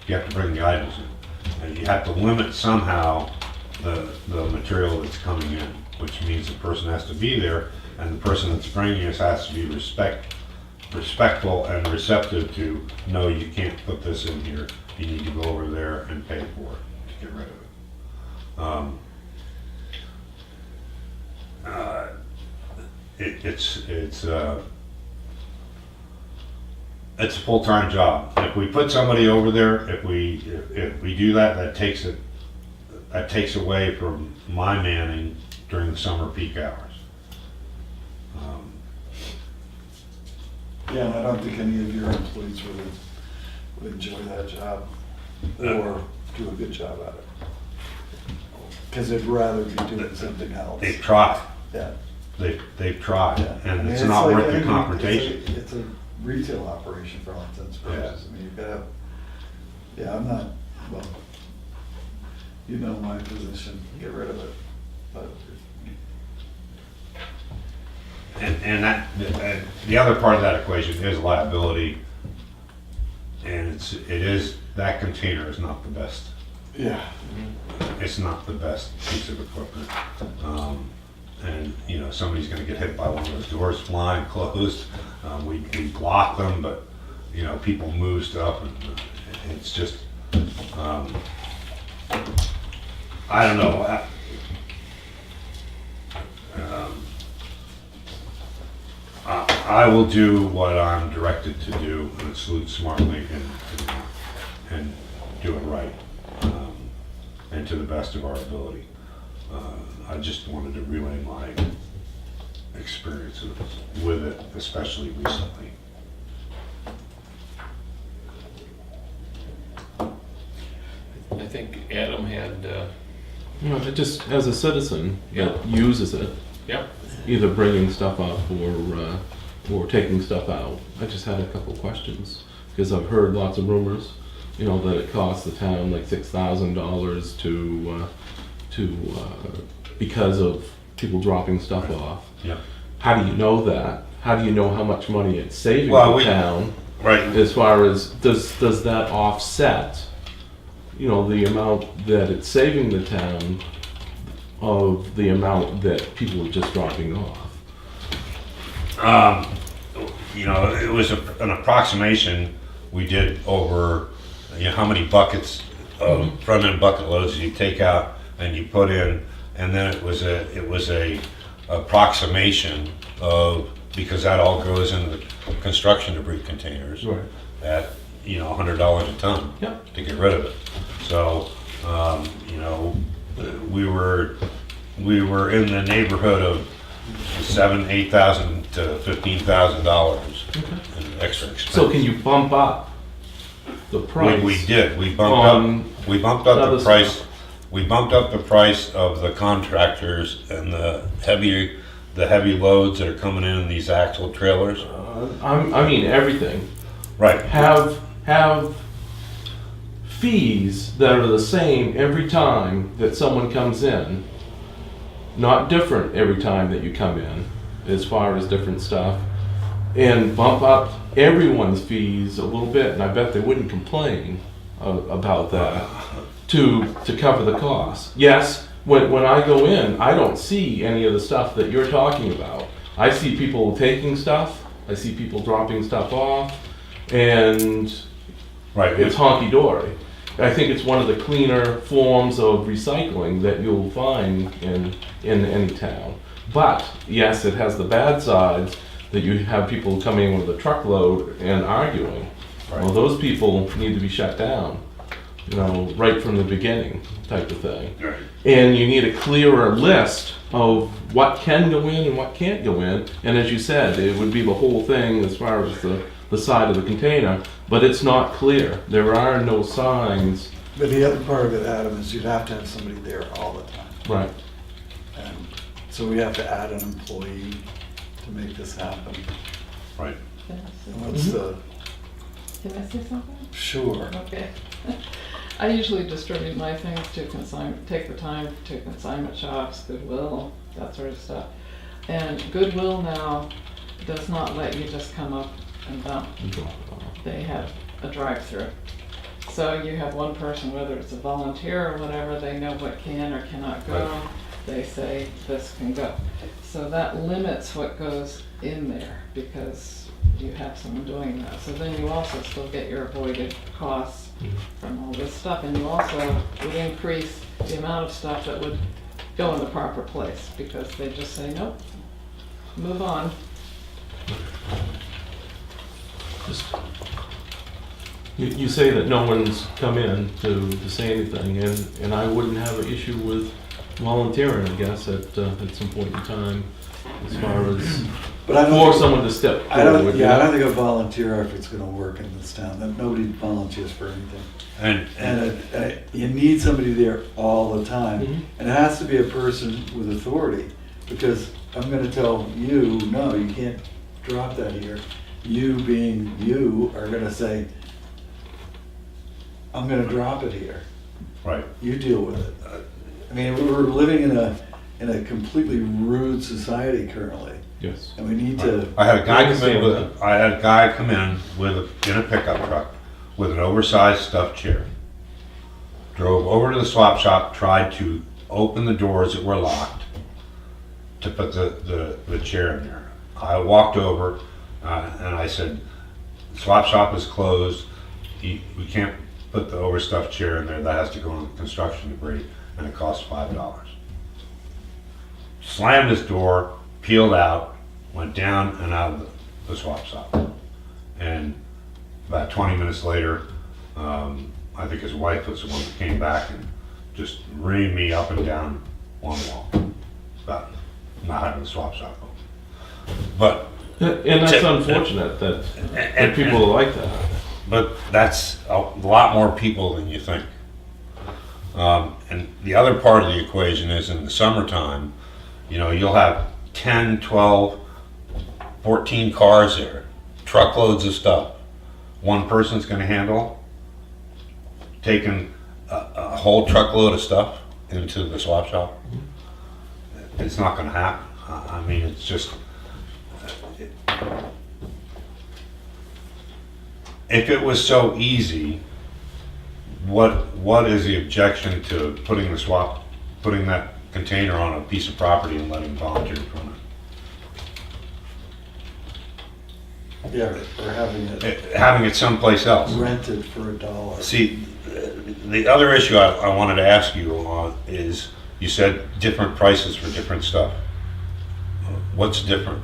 You have to bring the items in, and you have to limit somehow the material that's coming in, which means the person has to be there, and the person that's bringing it has to be respectful and receptive to, no, you can't put this in here. You need to go over there and pay for it to get rid of it. It's a full-time job. If we put somebody over there, if we do that, that takes away from my manning during the summer peak hours. Yeah, and I don't think any of your employees would enjoy that job or do a good job at it. Because they'd rather be doing something else. They've tried, Yeah. they've tried, Yeah. I and mean, it's not like worth the any- confrontation. It's a retail operation for all intents and purposes. I mean, you've got to, yeah, I'm not, well, you know my position, get rid of it. But And that, the other part of that equation is liability. And it is, that container is not the best. yeah, It's not the best piece of equipment. And, you know, somebody's gonna get hit by one of those doors flying closed. We block them, but, you know, people move stuff and it's just, I don't know. I will do what I'm directed to do and salute smartly and do it right, and to the best of our ability. I just wanted to relay my experiences with it, especially recently. I think Adam had, You know, it just, as a citizen that uses it, yep, either bringing stuff up or taking stuff out, I just had a couple questions. Because I've heard lots of rumors, you know, that it costs the town like $6,000 because of people dropping stuff off. Yeah. How do you know that? How do you know how much money it's saving Well, the town? Right. As far as, does that offset, you know, the amount that it's saving the town of the amount that people are just dropping off? You know, it was an approximation we did over, you know, how many buckets of front end bucket loads you take out and you put in, and then it was a approximation of, because that all goes into the construction debris containers. Right. At, you know, $100 a ton. Yep. To get rid of it. So, you know, we were in the neighborhood of $8,000 to $15,000 in extra expense. So can you bump up the price? We did. We bumped on up other the price. stuff? We bumped up the price of the contractors and the heavy loads that are coming in these axle trailers. I mean everything. Right. Have fees that are the same every time that someone comes in, not different every time that you come in, as far as different stuff, and bump up everyone's fees a little bit, and I bet they wouldn't complain about that, to cover the cost. Yes, when I go in, I don't see any of the stuff that you're talking about. I see people taking stuff, I see people dropping stuff off, and Right. it's honky-dory. I think it's one of the cleaner forms of recycling that you'll find in any town. But, yes, it has the bad sides that you have people coming in with a truckload and arguing. Right. Well, those people need to be shut down, you know, right from the beginning type of thing. Right. And you need a clearer list of what can go in and what can't go in. And as you said, it would be the whole thing as far as the side of the container, but it's not clear. There are no signs. but the other part of it, Adam, is you'd have to have somebody there all the time. Right. And so we have to add an employee to make this happen. Right. Can I say- And what's the, Can I say something? sure. Okay. I usually distribute my things to take the time to consignment shops, Goodwill, that sort of stuff. And Goodwill now does not let you just come up and dump. They have a drive-through. So you have one person, whether it's a volunteer or whatever, they know what can or cannot go. Right. They say this can go. So that limits what goes in there because you have someone doing that. So then you also still get your avoided costs from all this stuff, and you also would increase the amount of stuff that would go in the proper place because they just say, nope, move on. You say that no one's come in to say anything, and I wouldn't have an issue with volunteering, I guess, at some point in time, as far as But I don't for think- someone to step I don't, forward. yeah, I don't think a volunteer effort's gonna work in this town, that nobody volunteers for anything. And And you need somebody there all the time. Mhm. And it has to be a person with authority, because I'm gonna tell you, no, you can't drop that here. You being you are gonna say, I'm gonna drop it here. right. You deal with it. I mean, we're living in a completely rude society currently, Yes. and we need to, I had a guy come in understand with, that. I had a guy come in in a pickup truck with an oversized stuffed chair. Drove over to the swap shop, tried to open the doors that were locked to put the chair in there. I walked over and I said, swap shop is closed. We can't put the overstuffed chair in there. That has to go on construction debris and it costs $5. Slammed his door, peeled out, went down and out of the swap shop. And about 20 minutes later, I think his wife was the one that came back and just reamed me up and down one wall about not having a swap shop open. But And that's unfortunate that people are like that. But that's a lot more people than you think. And the other part of the equation is in the summertime, you know, you'll have 10, 12, 14 cars there, truckloads of stuff. One person's gonna handle taking a whole truckload of stuff into the swap shop. It's not gonna happen. I mean, it's just, if it was so easy, what is the objection to putting that container on a piece of property and letting volunteers run yeah, or having it? it Having it someplace else. rented for $1. See, the other issue I wanted to ask you on is, you said different prices for different stuff. What's different?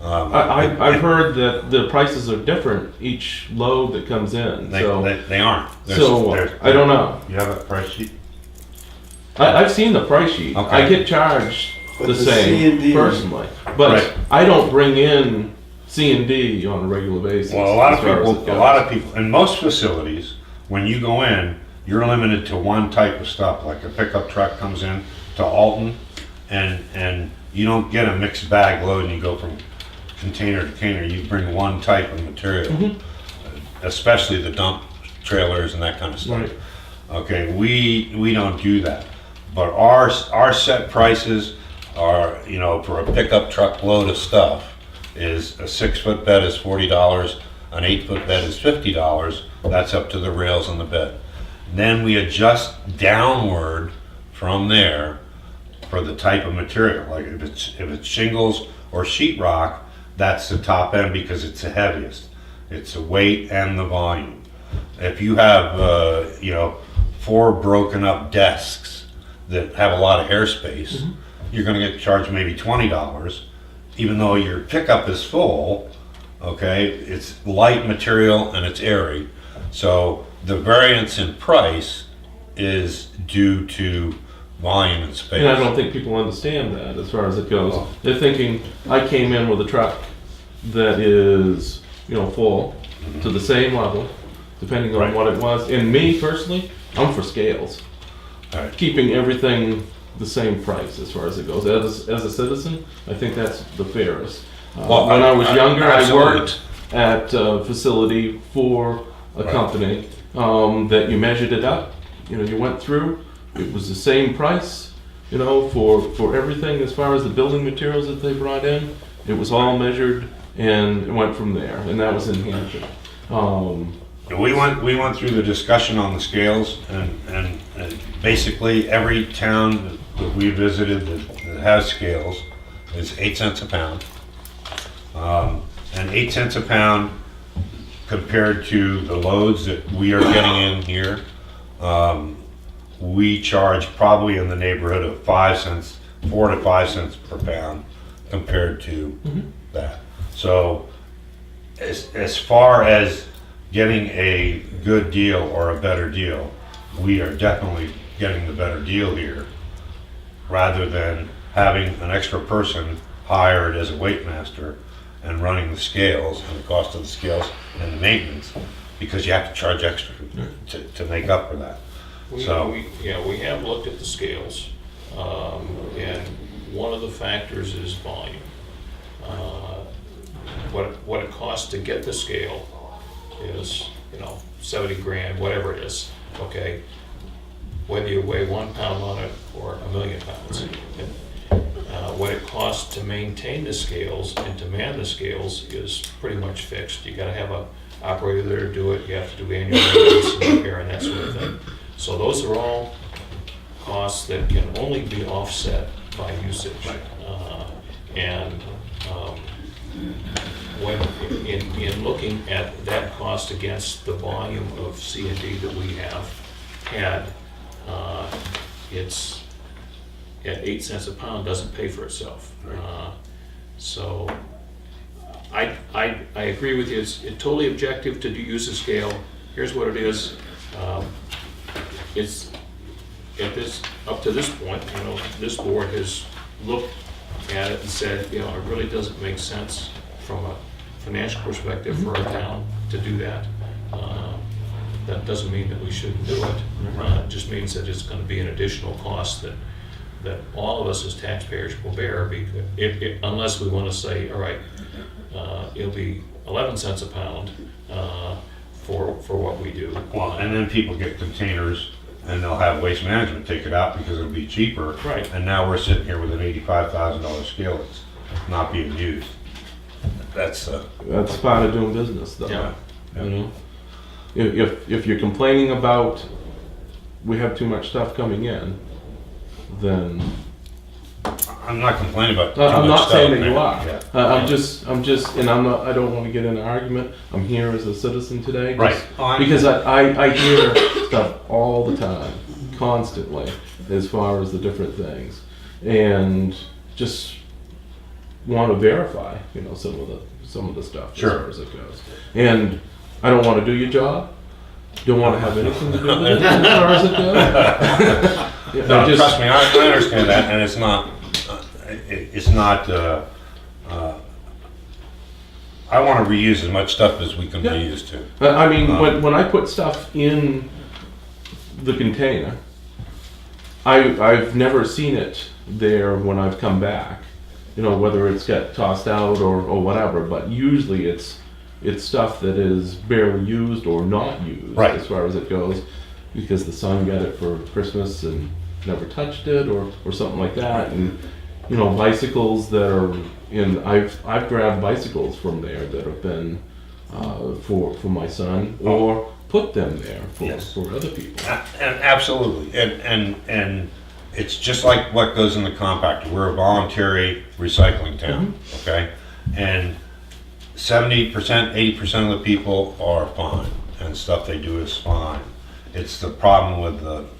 I've heard that the prices are different each load that comes in. They So aren't. I don't know. You have a price sheet? I've seen the price sheet. Okay. I get charged But the the same C&D personally, but Right. I don't bring in C&D on a regular basis. Well, a lot as far as of it people, goes. in most facilities, when you go in, you're limited to one type of stuff. Like a pickup truck comes in to Alton, and you don't get a mixed bag load and you go from container to container. You bring one type of material, Mhm. especially the dump trailers and that kind of stuff. Right. Okay, we don't do that, but our set prices are, you know, for a pickup truck load of stuff is a 6-foot bed is $40, an 8-foot bed is $50. That's up to the rails on the bed. Then we adjust downward from there for the type of material. Like if it's shingles or sheetrock, that's the top end because it's the heaviest. It's the weight and the volume. If you have, you know, 4 broken up desks that have a lot of airspace, you're gonna get charged maybe $20, even though your pickup is full, okay? It's light material and it's airy. So the variance in price is due to volume and space. And I don't think people understand that as far as it goes. They're thinking, I came in with a truck that is, you know, full to the same level, depending on Right. what it was. And me personally, I'm for scales. Right. Keeping everything the same price as far as it goes. As a citizen, I think that's the fairest. Well, when I was younger, I absolutely. worked at a facility for a Right. company that you measured it up. You know, you went through, it was the same price, you know, for everything as far as the building materials that they brought in. It was all measured and it went from there, and that was in Hampton. We went through the discussion on the scales, and basically every town that we visited that has scales is 8 cents a pound. And 8 cents a pound compared to the loads that we are getting in here, we charge probably in the neighborhood of 5 cents, 4 to 5 cents per pound compared to that. So as far as getting a good deal or a better deal, we are definitely getting the better deal here, rather than having an extra person hired as a weight master and running the scales and the cost of the scales and the maintenance, because you have to charge extra to make up for that. So- We have looked at the scales, and one of the factors is volume. What it costs to get the scale is, 70 grand, whatever it is, okay? Whether you weigh 1 pound on it or 1,000,000 pounds. What it costs to maintain the scales and to man the scales is pretty much fixed. You gotta have a operator there to do it, you have to do annual maintenance and repair and that sort of thing. So those are all costs that can only be offset by usage. When, in looking at that cost against the volume of C&D that we have had, it's at 8 cents a pound doesn't pay for itself. So I agree with you. It's totally objective to use a scale. Here's what it is. It's up to this point, this board has looked at it and said, it really doesn't make sense from a financial perspective for our town to do that. That doesn't mean that we shouldn't do it. It just means that it's going to be an additional cost that all of us as taxpayers will bear, because unless we want to say, all right, it'll be 11 cents a pound for what we do. Well, and then people get containers and they'll have Waste Management take it out because it'll be cheaper. Right. And now we're sitting here with an $85,000 scale that's not being used. That's part of doing business, though. Yeah. You know, if you're complaining about we have too much stuff coming in, then I'm not complaining about too I'm much not stuff, saying that man. you are. Yeah. I'm just, and I don't want to get in an argument. I'm here as a citizen today. just Right. Oh, I because I hear stuff all the time, constantly, as far as the different things, and just want to verify, some of the stuff Sure. as far as it goes. And I don't want to do your job. Don't want to have anything to do with it as far as it goes. No, trust me, I understand that, and it's not. I want to reuse as much stuff as we can Yeah. reuse too. I mean, when I put stuff in the container, I've never seen it there when I've come back. Whether it's got tossed out or whatever, but usually it's stuff that is barely used or not used, Right. as far as it goes, because the son got it for Christmas and never touched it or something like that. And bicycles that are in, I've grabbed bicycles from there that have been for my son, or put them there for, Yes. for other people. And absolutely, and it's just like what goes in the compactor. We're a voluntary recycling town, okay? And 70%, 80% of the people are fine, and stuff they do is fine. It's the problem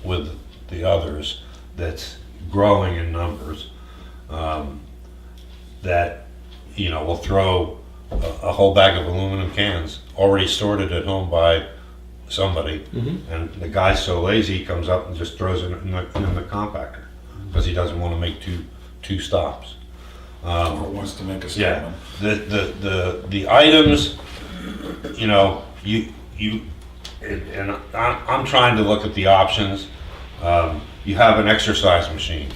with the others that's growing in numbers, that will throw a whole bag of aluminum cans already sorted at home by somebody, and the guy's so lazy he comes up and just throws it in the compactor because he doesn't want to make two stops. Or wants to make a Yeah, statement. the items, and I'm trying to look at the options. You have an exercise machine,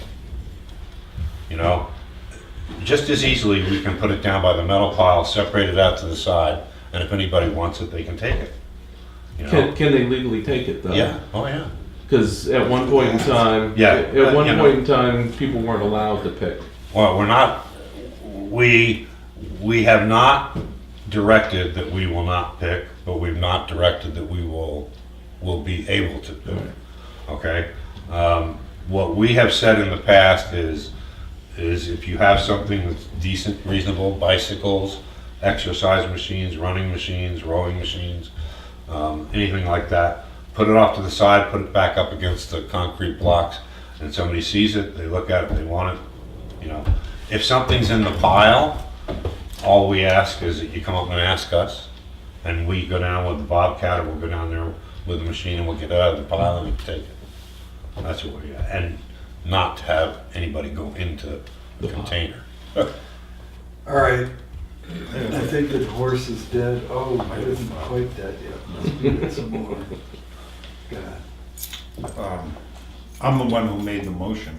just as easily we can put it down by the metal pile, separate it out to the side, and if anybody wants it, they can take it. Can they legally take it though? Yeah, oh yeah. Because at one point in time, Yeah, at one point in time, people weren't allowed to pick. Well, we're not, we have not directed that we will not pick, but we've not directed that we will be able to pick, okay? What we have said in the past is if you have something that's decent, reasonable, bicycles, exercise machines, running machines, rowing machines, anything like that, put it off to the side, put it back up against the concrete blocks, and somebody sees it, they look at it, they want it, If something's in the pile, all we ask is that you come up and ask us, and we go down with the Bobcat, or we'll go down there with the machine, and we'll get it out of the pile and we can take it. That's what we, and not to have anybody go into the container. All right, I think the horse is dead. Oh, it isn't quite dead yet. Let's give it some more. God. I'm the one who made the motion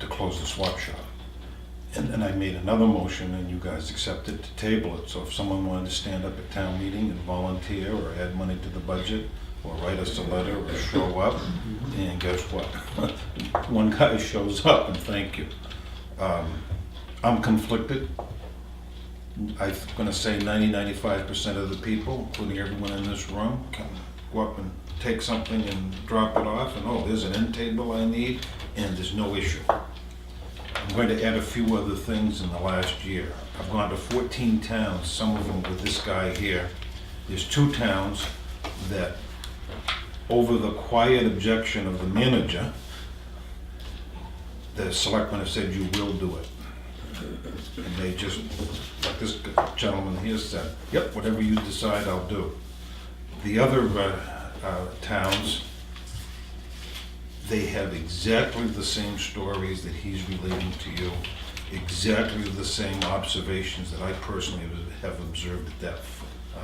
to close the swap shop. And I made another motion and you guys accepted to table it. So if someone wanted to stand up at town meeting and volunteer or add money to the budget or write us a letter or show up, and guess what? One guy shows up and thank you. I'm conflicted. I'm gonna say 90-95% of the people, including everyone in this room, can go up and take something and drop it off and, oh, there's an end table I need, and there's no issue. I'm going to add a few other things in the last year. I've gone to 14 towns, some of them with this guy here. There's 2 towns that, over the quiet objection of the manager, the selectmen have said, you will do it. And they just, like this gentleman here said, yep, whatever you decide, I'll do. The other towns, they have exactly the same stories that he's relating to you, exactly the same observations that I personally have observed at that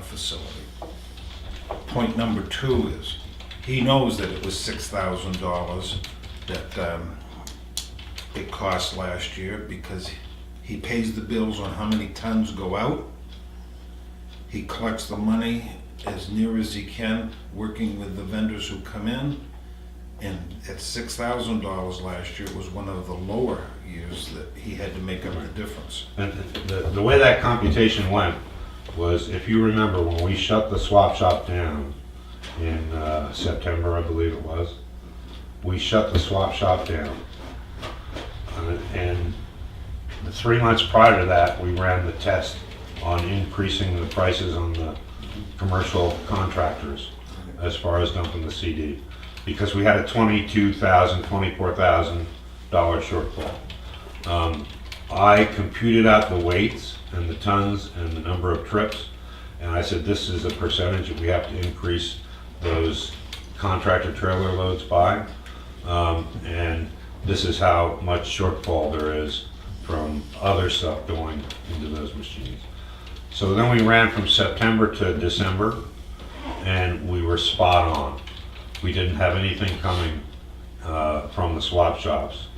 facility. Point number 2 is, he knows that it was $6,000 that it cost last year because he pays the bills on how many tons go out. He collects the money as near as he can, working with the vendors who come in. And at $6,000 last year, it was one of the lower years that he had to make up the difference. And the way that computation went was, if you remember, when we shut the swap shop down in September, I believe it was, we shut the swap shop down. And the 3 months prior to that, we ran the test on increasing the prices on the commercial contractors as far as dumping the CD, because we had a $22,000, $24,000 shortfall. I computed out the weights and the tons and the number of trips, and I said, this is a percentage that we have to increase those contractor trailer loads by, and this is how much shortfall there is from other stuff going into those machines. So then we ran from September to December, and we were spot on. We didn't have anything coming from the swap shops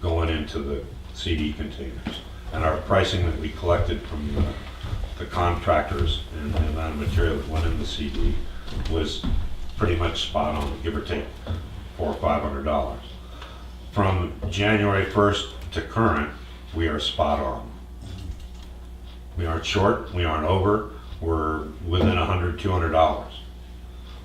going into the CD containers. And our pricing that we collected from the contractors and the amount of material that went in the CD was pretty much spot on, give or take $400 or $500. From January 1st to current, we are spot on. We aren't short, we aren't over, we're within $100, $200.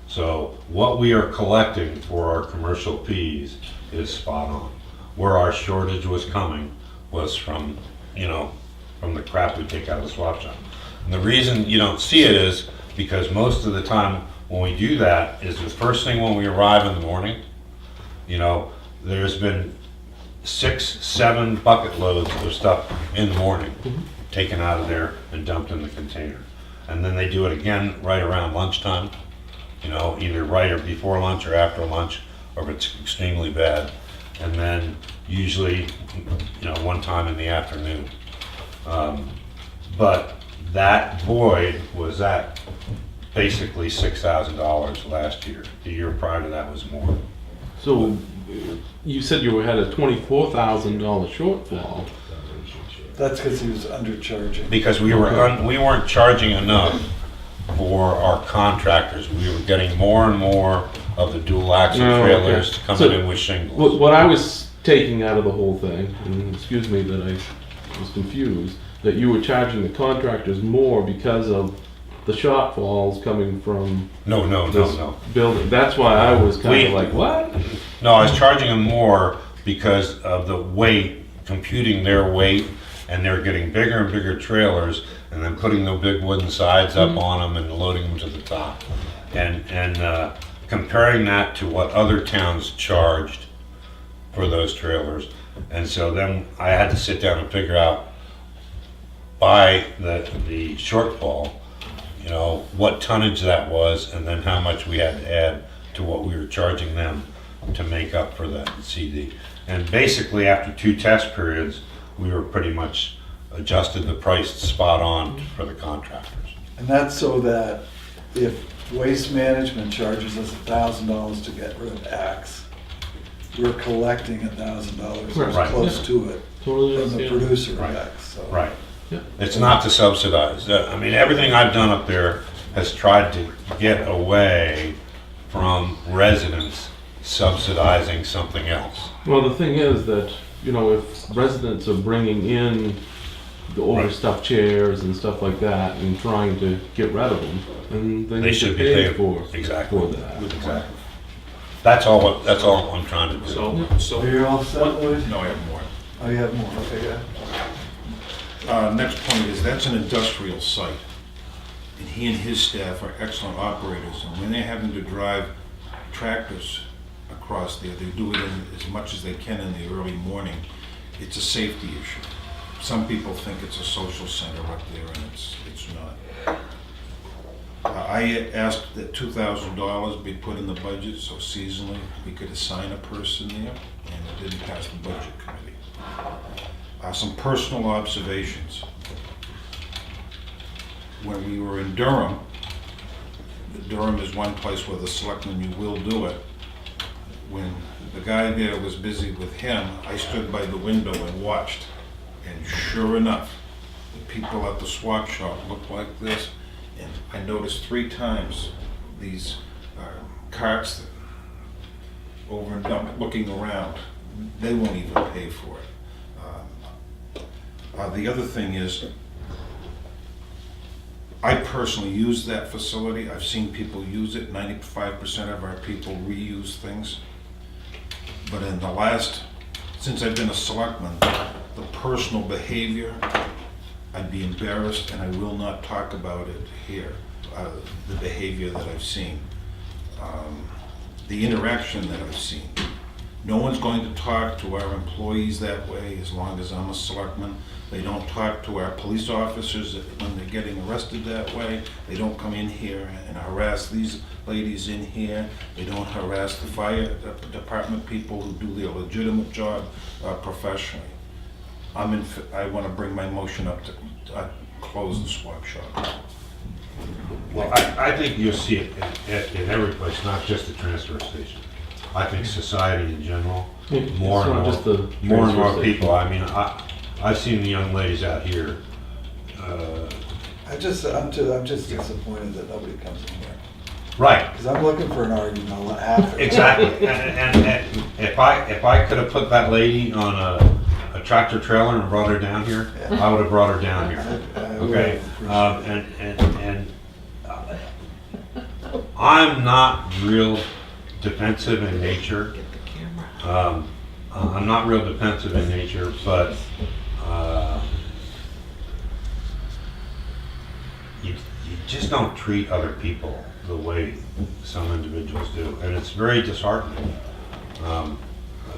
So what we are collecting for our commercial Ps is spot on. Where our shortage was coming was from, from the crap we take out of the swap shop. And the reason you don't see it is because most of the time when we do that is the first thing when we arrive in the morning, there's been 6, 7 bucket loads of stuff in the morning taken out of there and dumped in the container. And then they do it again right around lunchtime, either right or before lunch or after lunch, or if it's extremely bad. And then usually, one time in the afternoon. But that void was at basically $6,000 last year. The year prior to that was more. So you said you had a $24,000 shortfall. That's because he was undercharging. Because we weren't charging enough for our contractors. We were getting more and more of the dual axle trailers coming in with shingles. What I was taking out of the whole thing, and excuse me that I was confused, that you were charging the contractors more because of the shortfalls coming from No. building. That's why I was kind of like, what? No, I was charging them more because of the weight, computing their weight, and they're getting bigger and bigger trailers, and then putting the big wooden sides up on them and loading them to the top. And comparing that to what other towns charged for those trailers. And so then I had to sit down and figure out by the shortfall, what tonnage that was, and then how much we had to add to what we were charging them to make up for that CD. And basically after 2 test periods, we were pretty much adjusted the price spot on for the contractors. And that's so that if Waste Management charges us $1,000 to get rid of X, we're collecting $1,000 or Right. close to it Totally from the understand. producer of Right. X, so. Right. Yeah. It's not to subsidize. I mean, everything I've done up there has tried to get away from residents subsidizing something else. Well, the thing is that, you know, if residents are bringing in the overstuffed chairs and stuff like that and trying to get rid of them, then they They need should to be pay paid for, exactly. for that. Exactly. That's all I'm trying to do. So, Are you all set, Lloyd? No, I have more. Oh, you have more, okay, yeah. Next point is, that's an industrial site, and he and his staff are excellent operators, and when they're having to drive tractors across there, they do it in as much as they can in the early morning. It's a safety issue. Some people think it's a social center up there, and it's not. I asked that $2,000 be put in the budget, so seasonally we could assign a person there, and it didn't pass the budget committee. Some personal observations. When we were in Durham is one place where the selectmen, you will do it. When the guy there was busy with him, I stood by the window and watched. And sure enough, the people at the swap shop looked like this. And I noticed 3 times these carts that over and down, looking around, they won't even pay for it. The other thing is, I personally use that facility. I've seen people use it. 95% of our people reuse things. But in the since I've been a selectman, the personal behavior, I'd be embarrassed, and I will not talk about it here, the behavior that I've seen, the interaction that I've seen. No one's going to talk to our employees that way as long as I'm a selectman. They don't talk to our police officers when they're getting arrested that way. They don't come in here and harass these ladies in here. They don't harass the fire department people who do their legitimate job professionally. I want to bring my motion up to close the swap shop. Well, I think you'll see it in every place, not just the transfer station. I think society in general, more It's and not more, just the more and more transfer station. people. I mean, I've seen the young ladies out here. I'm just disappointed that nobody comes in here. Right. Because I'm looking for an argument after. Exactly. And if I could have put that lady on a tractor trailer and brought her down here, Yeah. I would have brought her down here. I would Okay. appreciate And I'm not real defensive in nature. I'm not real defensive in nature, but you just don't treat other people the way some individuals do, and it's very disheartening.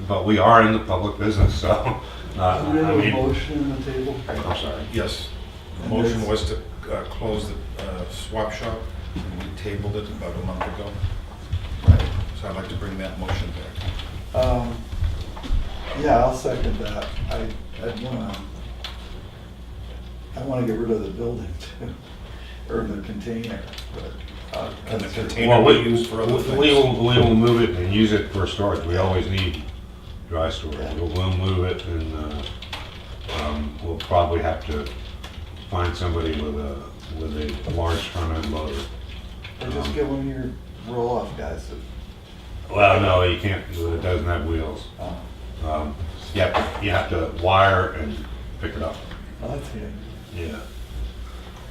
But we are in the public business, so We I have a mean, motion on the table. I'm sorry. Yes, the motion was to close the swap shop, and we tabled it about a month ago. So I'd like to bring that motion back. Yeah, I'll second that. I wanna get rid of the building too, or the container, but. And the that's- container Well, we use for other things. we will move it and use it for storage. We always need dry storage. Yeah. We'll move it, and we'll probably have to find somebody with a large front end loader. Or just get one of your roll-off guys that, Well, no, you can't, it doesn't have wheels. You have to wire and pick it up. oh, that's good. Yeah.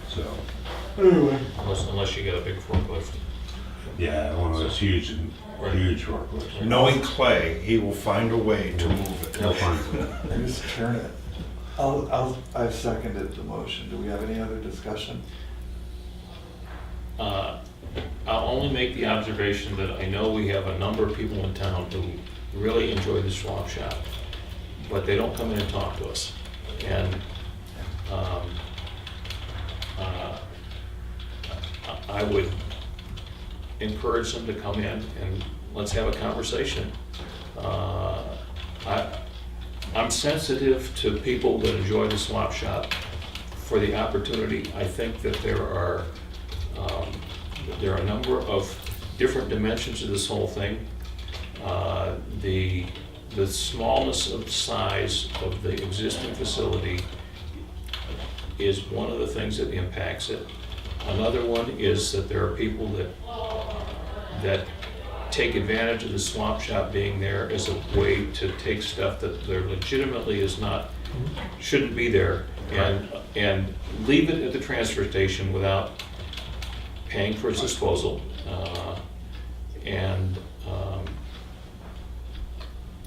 So, Anyway. unless you get a big forklift. yeah, one of those huge forklifts. Knowing Clay, he will find a way to move it. He'll find it. Just turn it. I've seconded the motion. Do we have any other discussion? I'll only make the observation that I know we have a number of people in town who really enjoy the swap shop, but they don't come in and talk to us. And I would encourage them to come in and let's have a conversation. I I'm sensitive to people that enjoy the swap shop for the opportunity. I think that there are a number of different dimensions to this whole thing. The smallness of size of the existing facility is one of the things that impacts it. Another one is that there are people that take advantage of the swap shop being there as a way to take stuff that there legitimately is not, shouldn't be there, and leave it at the transfer station without paying for its disposal.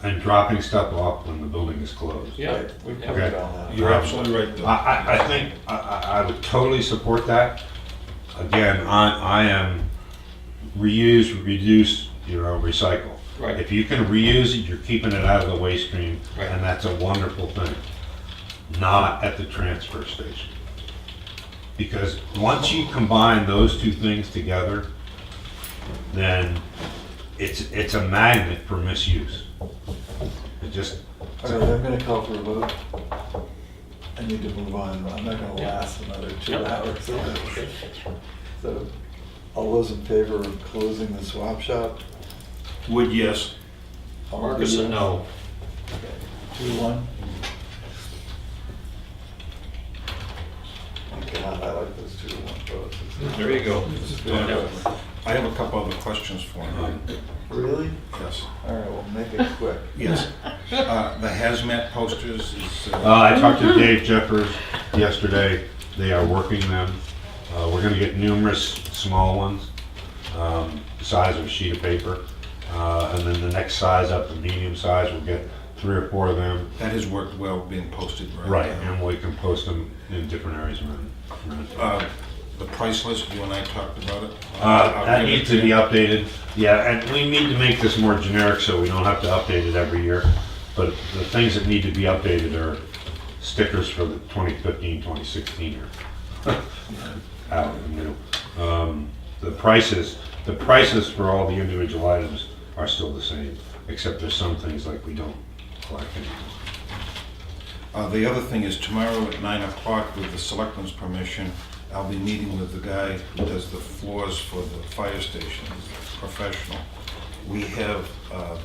And dropping stuff off when the building is closed. Yeah. Right, we covered all that. You're absolutely right, Bill. I think, I would totally support that. Again, I am reuse, reduce, recycle. Right. If you can reuse it, you're keeping it out of the waste stream, Right. and that's a wonderful thing. Not at the transfer station. Because once you combine those two things together, then it's a magnet for misuse. It just, All right, I'm gonna call for a vote. I need to move on, I'm not gonna last another 2 Yep. hours. So, all those in favor of closing the swap shop? Wood, yes. All Marcus, yes? no. 2-1. God, I like those 2-1 votes. There you go. I have a couple other questions for him. Really? Yes. All right, well, make it quick. Yes. The hazmat posters is, I talked to Dave Jeffers yesterday. They are working them. We're gonna get numerous small ones, the size of a sheet of paper. And then the next size up, the medium size, we'll get 3 or 4 of them. that has worked well being posted right Right, now. and we can post them in different areas around. The price list, you and I talked about it. That needs to be updated. Yeah, and we need to make this more generic so we don't have to update it every year. But the things that need to be updated are stickers for the 2015, 2016 are out and new. The prices for all the individual items are still the same, except there's some things like we don't collect anymore. The other thing is tomorrow at 9 o'clock, with the selectmen's permission, I'll be meeting with the guy who does the floors for the fire station. He's a professional. We have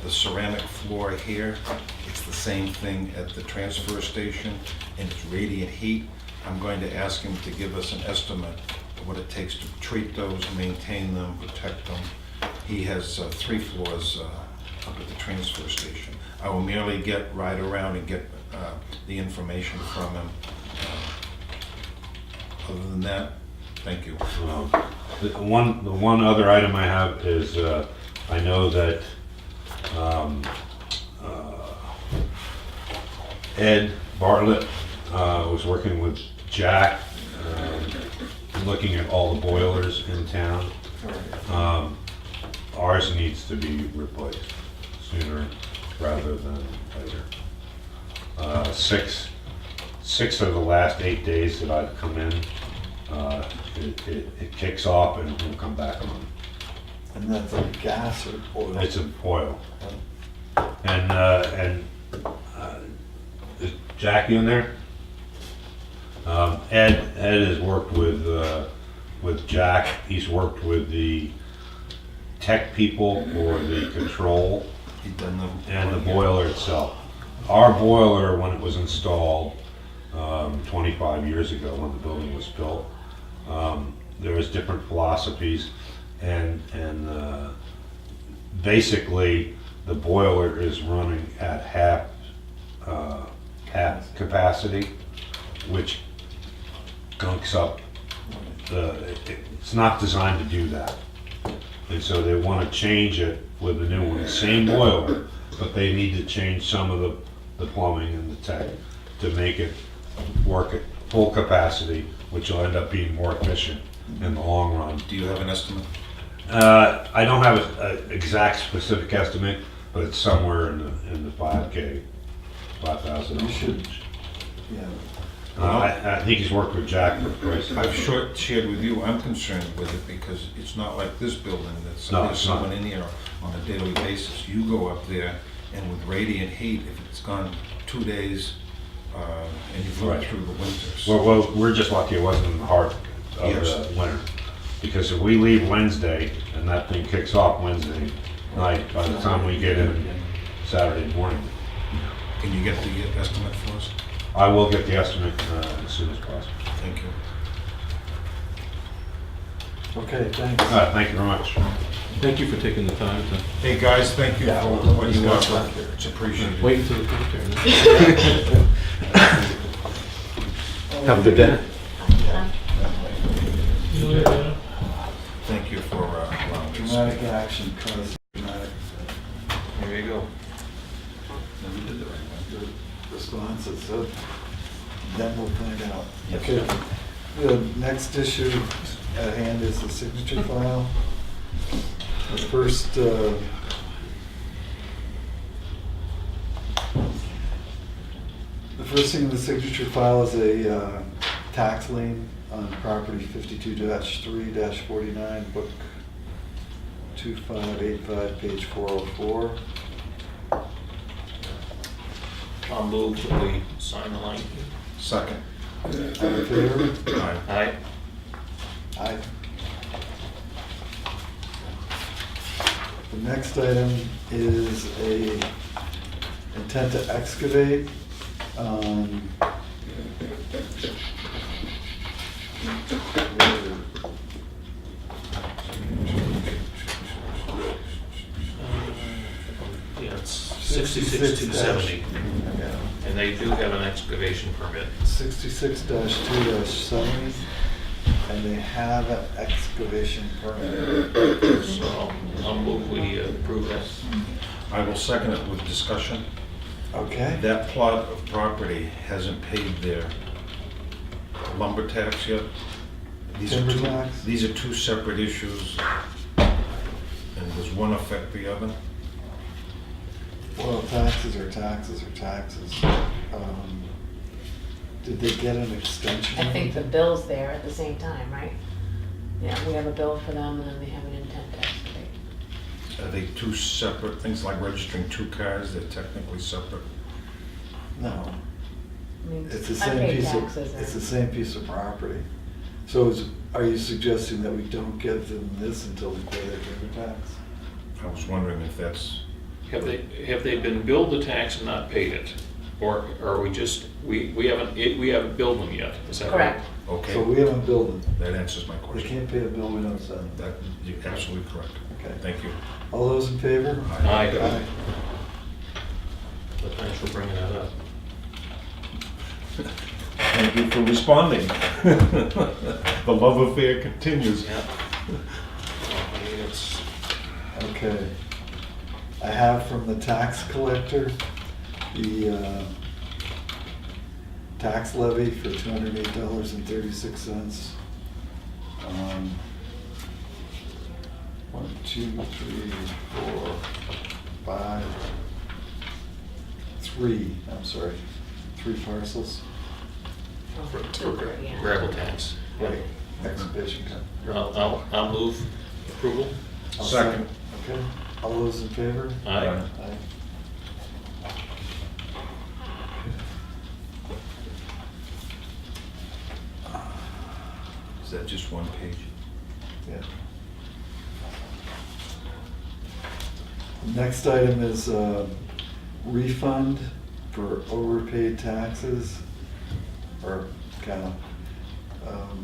the ceramic floor here. It's the same thing at the transfer station, and it's radiant heat. I'm going to ask him to give us an estimate of what it takes to treat those, maintain them, protect them. He has 3 floors up at the transfer station. I will merely ride around and get the information from him. Other than that, thank you. The one other item I have is, I know that Ed Bartlett was working with Jack, looking at all the boilers in town. Ours needs to be replaced sooner rather than later. 6 of the last 8 days that I've come in, it kicks off and it will come back on. And that's a gas or oil? It's an oil. And is Jackie in there? Ed has worked with Jack. He's worked with the tech people for the control He's done the and the boiler itself. Our boiler, when it was installed 25 years ago, when the building was built, there was different philosophies, and basically the boiler is running at half capacity, which gunks up it's not designed to do that. And so they want to change it with the new one, the same boiler, but they need to change some of the plumbing and the tech to make it work at full capacity, which will end up being more efficient in the long run. Do you have an estimate? I don't have an exact specific estimate, but it's somewhere in the 5,000. You should, yeah. I think he's worked with Jack for price. I've shared with you, I'm concerned with it because it's not like this building that's, No, there's it's not. someone in here on a daily basis. You go up there and with radiant heat, if it's gone 2 days, and you've lived Right. through the winters. Well, we're just lucky it wasn't in the heart of Yes. the winter. Because if we leave Wednesday and that thing kicks off Wednesday night, by the time we get in Saturday morning, Can you get the estimate for us? I will get the estimate as soon as possible. Thank you. Okay, thanks. Thank you very much. Thank you for taking the time to Hey, guys, thank you Yeah, for we'll what you discuss offer. that here. It's appreciated. wait until the commentary. Have a good day. Thank you for allowing me to Dramatic speak. action, cause dramatic There you go. responses, so then we'll find out. Yes. Okay, the next issue at hand is the signature file. The first, thing in the signature file is a tax lien on property 52-3-49, book 2585, page 404. I'll move that we sign the line. Second. All in favor? Aye. Aye. Aye. The next item is a intent to excavate. Yeah, it's 66,270, and they do have an excavation permit. 66-2-70, and they have an excavation permit. So I'll move we approve that. I will second it with discussion. Okay? That plot of property hasn't paid their lumber tax yet. Timber tax? These are two separate issues, and does one affect the other? Well, taxes are taxes are taxes. Did they get an extension? I think the bill's there at the same time, right? Yeah, we have a bill for them and then they have an intent to excavate. Are they two separate things, like registering two cars? They're technically separate. No. I mean, It's the same unpaid piece of, taxes it's the are- same piece of property. So are you suggesting that we don't give them this until they pay their timber tax? I was wondering if that's, Have they been billed the tax and not paid it? Or are we just, we haven't billed them yet, is that right? Correct. So okay, we haven't billed them. that answers my They question. can't pay a bill we don't send. That, you're absolutely correct. Okay. Thank you. All those in favor? Aye. Aye. But thanks for bringing that up. Thank you for responding. The love affair continues. Yeah. I mean, it's, Okay. I have from the tax collector, the tax levy for $208.36. 1, 2, 3, 4, 5, 3, I'm sorry, 3 parcels. for Two, yeah. gravel tax. Right, exhibition. I'll move approval. I'll Second. Okay, all those in favor? Aye. Aye. Is that just one page? Yeah. The next item is refund for overpaid taxes, or kind of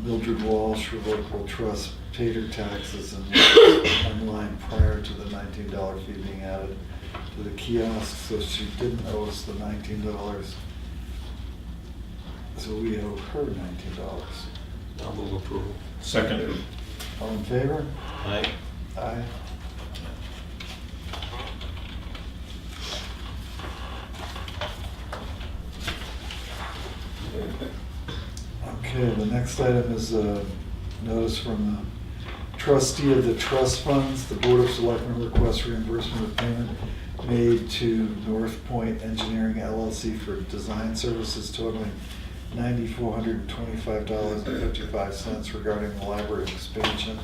Mildred Walsh, Revocable Trust, paid her taxes in line prior to the $19 fee being added to the kiosk, so she didn't owe us the $19. So we owe her $19. I'll move approval. Second. All in favor? Aye. Aye. Okay, the next item is a notice from the trustee of the trust funds. The Board of Selectmen requests reimbursement of payment made to North Point Engineering LLC for design services totaling $9,425.55 regarding the library expansion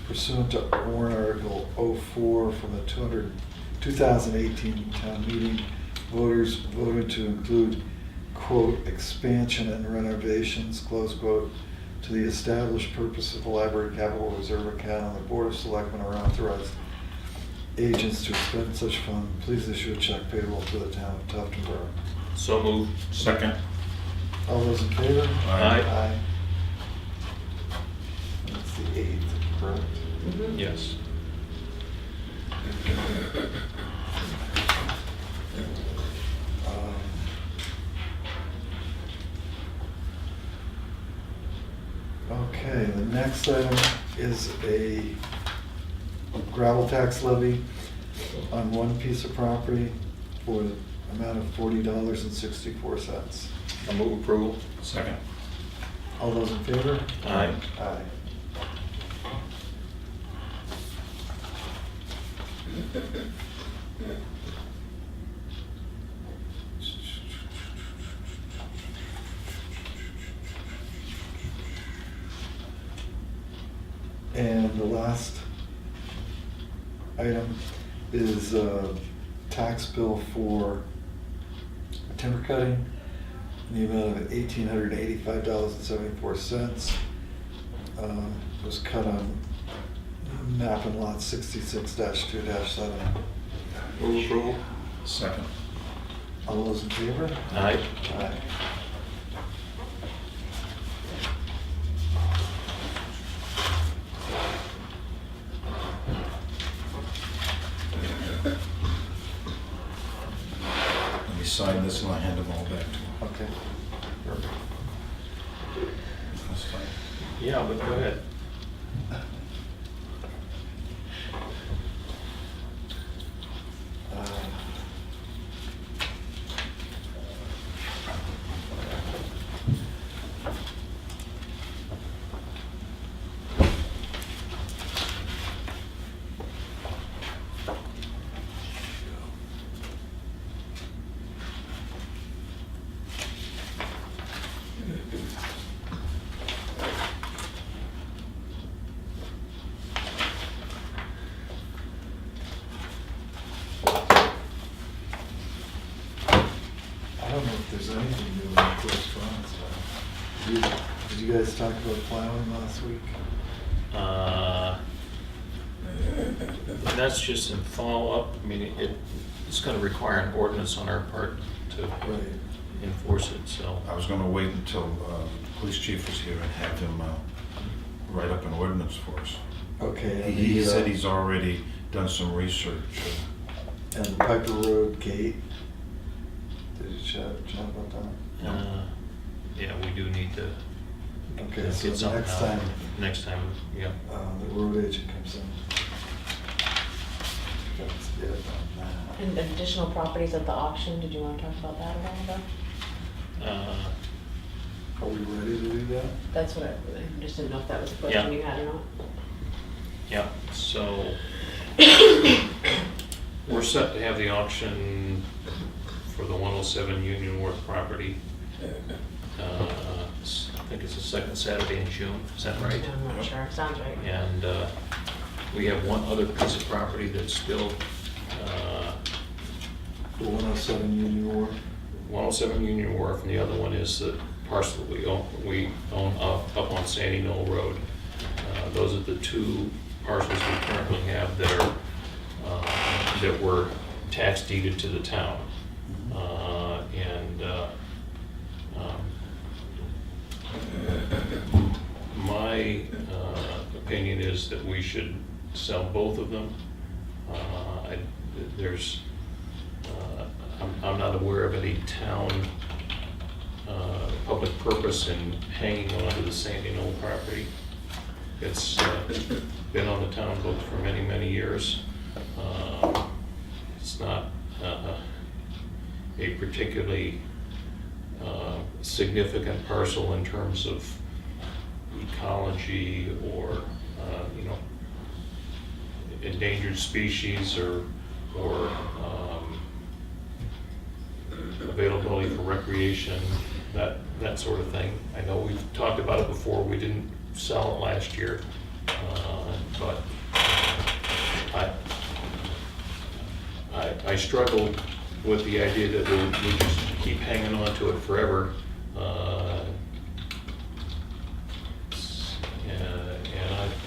pursuant to warrant article 04 from the 2018 town meeting voters voted to include, quote, expansion and renovations, close quote, to the established purpose of the library capital reserve account, and the Board of Selectmen are authorized agents to expend such fund. Please issue a check payable to the town of Tuftonboro. So moved. Second. All those in favor? Aye. Aye. That's the 8th, correct? Yes. Okay, the next item is a gravel tax levy on one piece of property for the amount of $40.64. I move approval. Second. All those in favor? Aye. Aye. And the last item is a tax bill for timber cutting in the amount of $1,885.74. It was cut on map and lot 66-2-7. Move approval. Second. All those in favor? Aye. Aye. Let me sign this and I'll hand them all back to him. Okay. That's fine. Yeah, but go ahead. I don't know if there's anything new in the correspondence. Did you guys talk about plowing last week? That's just in follow-up. I mean, it's gonna require an ordinance on our part to Right. enforce it, so. I was gonna wait until the police chief was here and have him write up an ordinance for us. Okay. And He the, said he's already done some research. And the Piper Road gate. Did you chat about that? Yeah, we do need to Okay, get so something next out. time, Next time, yeah. the road agent comes in. That's it on that. And additional properties at the auction, did you want to talk about that at all, though? Are we ready to do that? That's what I just didn't know if that was a question Yeah. you had or not. Yeah, so we're set to have the auction for the 107 Union Wharf property. I think it's the second Saturday in June, is that right? I'm not sure, sounds right. And we have one other piece of property that's still The 107 Union Wharf? 107 Union Wharf, and the other one is the parcel we own up on Sandy Knoll Road. Those are the two parcels we currently have that are that were tax deeded to the town. My opinion is that we should sell both of them. I'm not aware of any town public purpose in hanging on to the Sandy Knoll property. It's been on the town books for many, many years. It's not a particularly significant parcel in terms of ecology or, endangered species or availability for recreation, that sort of thing. I know we've talked about it before. We didn't sell it last year, but I struggle with the idea that we'll just keep hanging on to it forever. And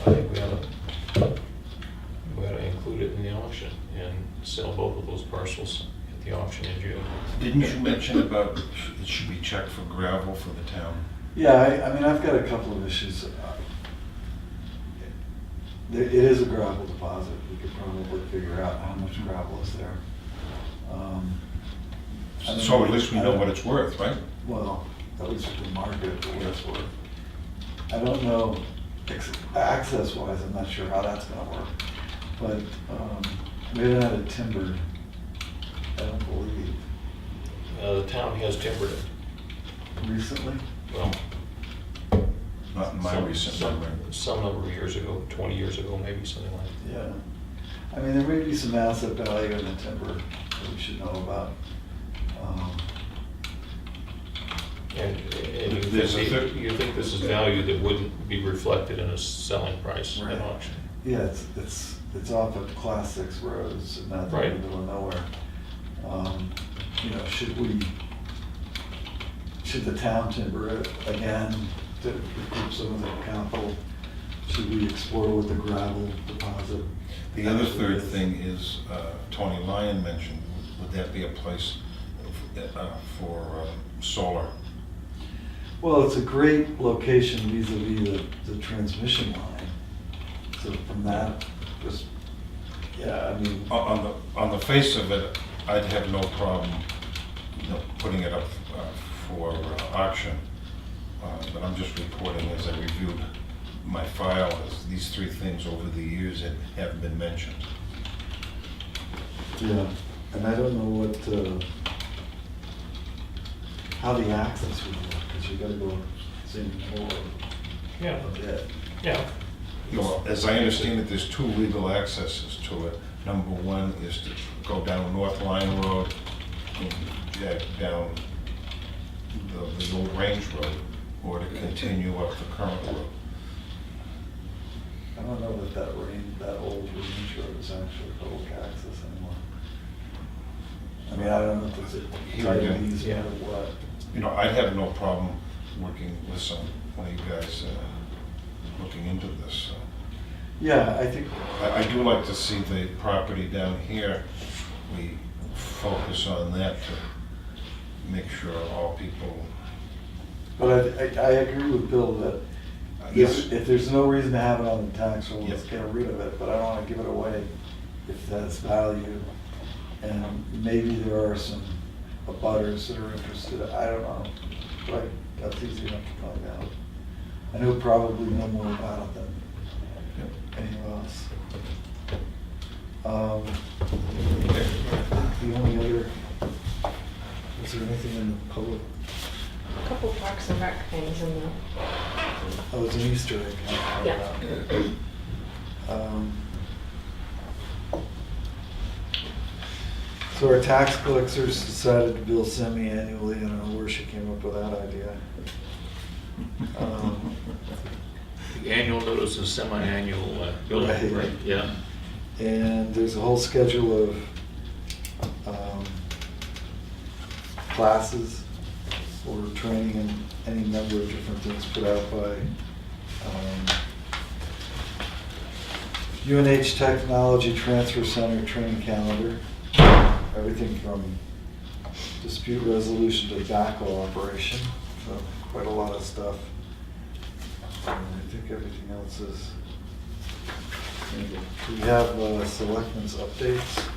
I think we ought to include it in the auction and sell both of those parcels at the auction in June. Didn't you mention about it should be checked for gravel for the town? Yeah, I mean, I've got a couple of issues. It is a gravel deposit. We could probably figure out how much gravel is there. I mean, So at least we know what it's worth, right? Well, at least we can market it for what it's worth. I don't know, access-wise, I'm not sure how that's gonna work. But we haven't had it timbered, I don't believe, The town has timbered it. recently. Well, Not in my recent memory. some number of years ago, 20 years ago, maybe, something like that. Yeah. I mean, there may be some asset value in the timber that we should know about. And There's a you think this is value that wouldn't be reflected in a selling price Right. at auction? Yeah, it's off of Class 6 roads, and not in the Right. middle of nowhere. You know, should the town timber it again to recoup some of the capital? Should we explore what the gravel deposit? The other actually third is? thing is, Tony Lyon mentioned, would that be a place for solar? Well, it's a great location vis-à-vis the transmission line. So from that, just, yeah, I mean, On the face of it, I'd have no problem, putting it up for auction. But I'm just reporting as I reviewed my file, as these three things over the years that haven't been mentioned. yeah, and I don't know what, how the access would work, because you gotta go St. Paul Yeah, a bit. yeah. As I understand it, there's two legal accesses to it. Number one is to go down North Line Road and jack down the old Range Road, or to continue up the current road. I don't know that that old range road is actually public access anymore. I mean, I don't know if it's a Here title again. easement or what. I'd have no problem working with one of you guys looking into this. Yeah, I think, I do like to see the property down here, we focus on that to make sure all people. but I agree with Bill that Yes. if there's no reason to have it on the tax roll, let's Yep. get rid of it, but I don't wanna give it away if that's value. And maybe there are some abutters that are interested, I don't know, but that's easy enough to find out. I know probably know more about it than anyone else. The only other, is there anything in the public, A couple Parks and Rec things in the, oh, it's an Easter egg. Yeah. So our tax collectors decided to bill semi-annually, I don't know where she came up with that idea. The annual notice is semi-annual billing, Right. right? Yeah. And there's a whole schedule of classes or training in any number of different things put out by UNH Technology Transfer Center training calendar. Everything from dispute resolution to backhoe operation, so quite a lot of stuff. I think everything else is. We have selectmen's updates.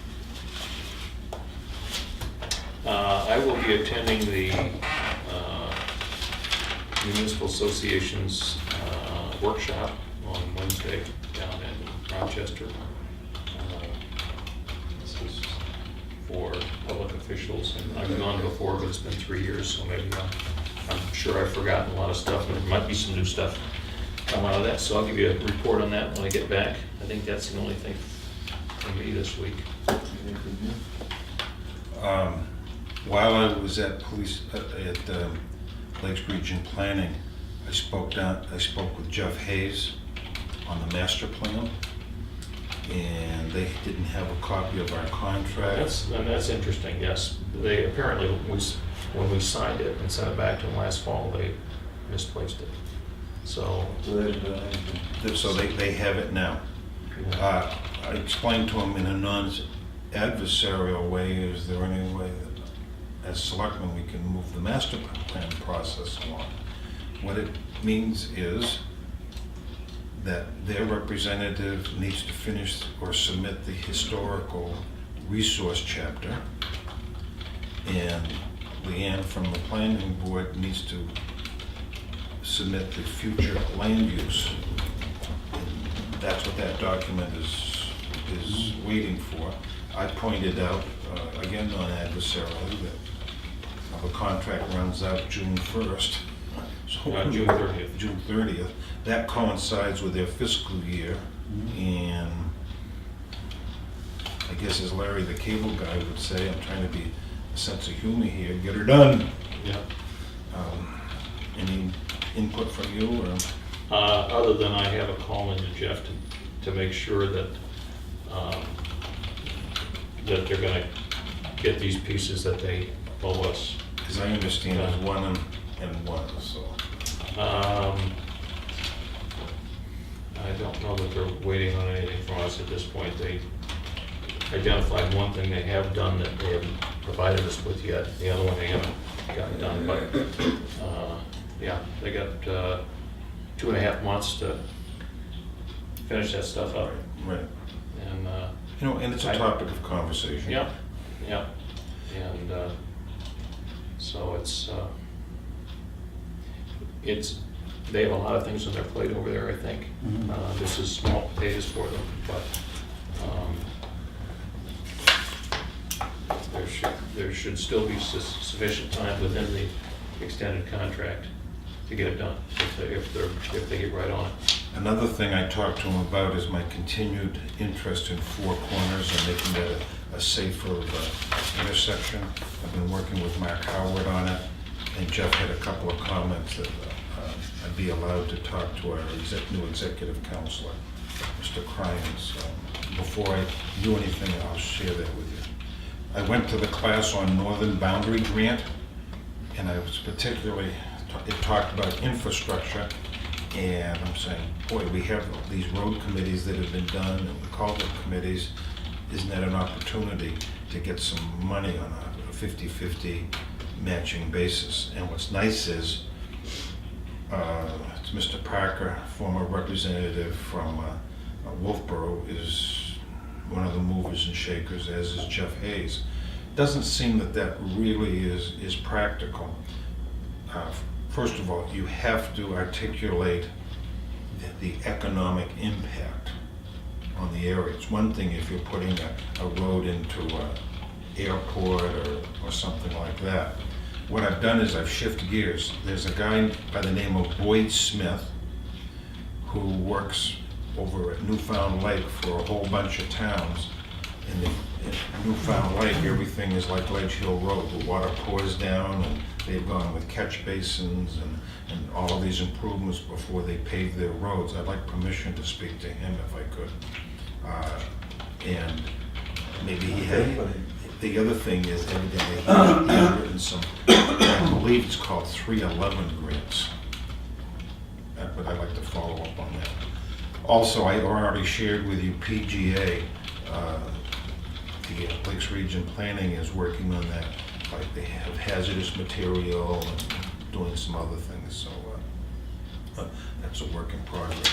I will be attending the Municipal Association's workshop on Wednesday down in Rochester. This is for public officials, and I've gone before, but it's been 3 years, so maybe I'm sure I've forgotten a lot of stuff, and there might be some new stuff come out of that, so I'll give you a report on that when I get back. I think that's the only thing for me this week. While I was at Lakes Region Planning, I spoke with Jeff Hayes on the master plan. and they didn't have a copy of our contract. That's interesting, yes. They apparently, when we signed it and sent it back to them last fall, they misplaced it. So, So they didn't do anything. So they have it now. I explained to them in a non-adversarial way, is there any way that as selectmen we can move the master plan process along? What it means is that their representative needs to finish or submit the historical resource chapter, and Leanne from the planning board needs to submit the future land use. That's what that document is waiting for. I pointed out, again non-adversarially, that the contract runs out June 1st. So June 30th. June 30th. That coincides with their fiscal year, and I guess as Larry the cable guy would say, I'm trying to be a sense of humor here, get her done. yeah. Any input from you, or? Other than I have a call into Jeff to make sure that, that they're gonna get these pieces that they owe us. Because I understand there's one and one, so. I don't know that they're waiting on anything from us at this point. They identified one thing they have done that they haven't provided us with yet. The other one they haven't gotten done, but, yeah, they got 2.5 months to finish that stuff up. Right. And, You know, and it's a topic of conversation. yeah, yeah, and, so they have a lot of things on their plate over there, I think. This is small potatoes for them, but, there should still be sufficient time within the extended contract to get it done, if they get right on it. Another thing I talked to him about is my continued interest in Four Corners and making that a safer intersection. I've been working with Mark Howard on it, and Jeff had a couple of comments that I'd be allowed to talk to our new executive counselor, Mr. Cryans. Before I do anything, I'll share that with you. I went to the class on Northern Boundary Grant, and I was particularly, it talked about infrastructure, and I'm saying, boy, we have these road committees that have been done, and the culvert committees. Isn't that an opportunity to get some money on a 50-50 matching basis? And what's nice is, it's Mr. Parker, former representative from Wolfboro, is one of the movers and shakers, as is Jeff Hayes. Doesn't seem that really is practical. First of all, you have to articulate the economic impact on the area. It's one thing if you're putting a road into an airport or something like that. What I've done is I've shifted gears. There's a guy by the name of Boyd Smith who works over at Newfound Lake for a whole bunch of towns. In Newfound Lake, everything is like Ledge Hill Road. The water pours down, and they've gone with catch basins and all of these improvements before they pave their roads. I'd like permission to speak to him if I could. And maybe he had, the other thing is evidently he has written some, I believe it's called 311 grants. But I'd like to follow up on that. Also, I already shared with you PGA, the Lakes Region Planning is working on that. Like they have hazardous material and doing some other things, so that's a work in progress.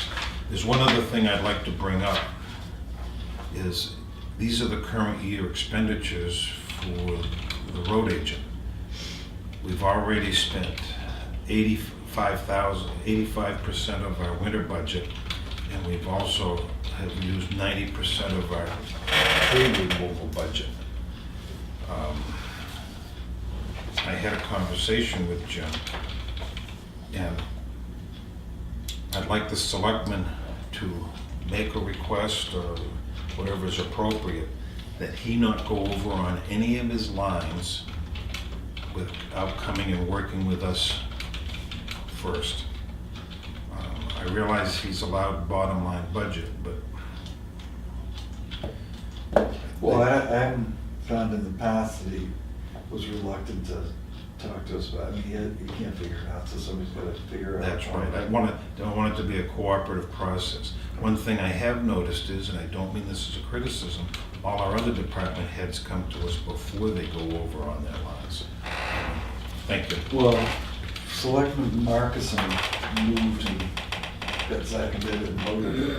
There's one other thing I'd like to bring up, is these are the current year expenditures for the road agent. We've already spent 85% of our winter budget, and we've also have used 90% of our tree removal budget. I had a conversation with Jim, and I'd like the selectmen to make a request or whatever is appropriate, that he not go over on any of his lines without coming and working with us first. I realize he's allowed bottom line budget, but Well, I haven't found in the past that he was reluctant to talk to us about, I mean, he can't figure it out, so somebody's gotta figure it out. That's right. I want it to be a cooperative process. One thing I have noticed is, and I don't mean this as a criticism, all our other department heads come to us before they go over on their lines. Thank you. Well, Selectman Markison moved and got seconded and voted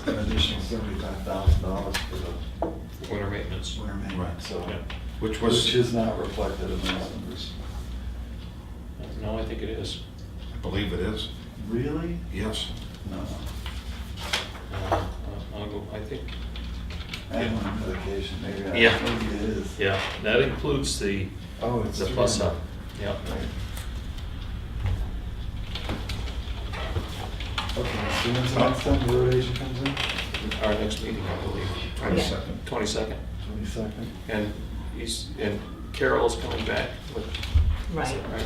an additional $75,000 for the Winter maintenance. winter maintenance, so, Yeah. Which which was, is not reflected in those numbers. No, I think it is. I believe it is, Really? yes. No. I'll go, I think, I'm on medication, maybe Yeah. maybe it is. yeah, that includes the, Oh, it's. the plus up. Yeah. Right. Okay, so when's the next time the road agent comes in? Our next meeting, I believe. 22nd. 22nd. 22nd? And Carol's coming back with, Right. right?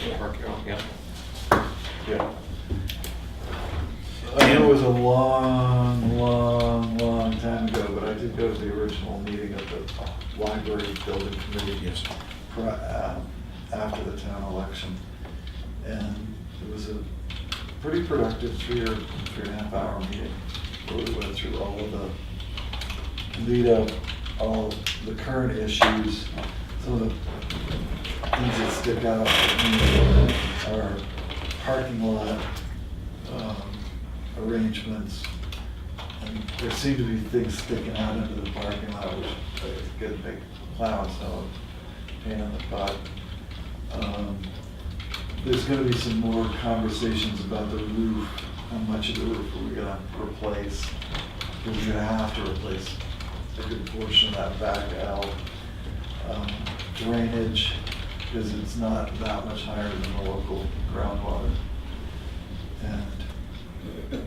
Yeah. Our Carol, yeah. Yeah. I know it was a long time ago, but I did go to the original meeting of the library building committee. Yes. After the town election. And it was a pretty productive 3.5 hour meeting, where we went through all of the lead up, all the current issues, some of the things that stick out for me are parking lot arrangements. And there seem to be things sticking out into the parking lot, which is a good big plow and snow, pain in the butt. There's gonna be some more conversations about the roof, how much of the roof are we gonna replace? Because we're gonna have to replace a good portion of that back L. Drainage, because it's not that much higher than the local groundwater. And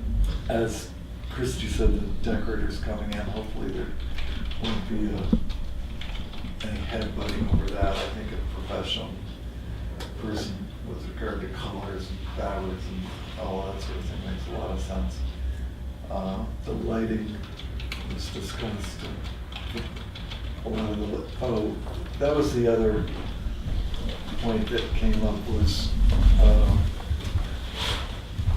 as Christie said, the decorator's coming in, hopefully there won't be any headbutting over that. I think a professional person with regard to colors and fabrics and all that sort of thing makes a lot of sense. The lighting was discussed. That was the other point that came up was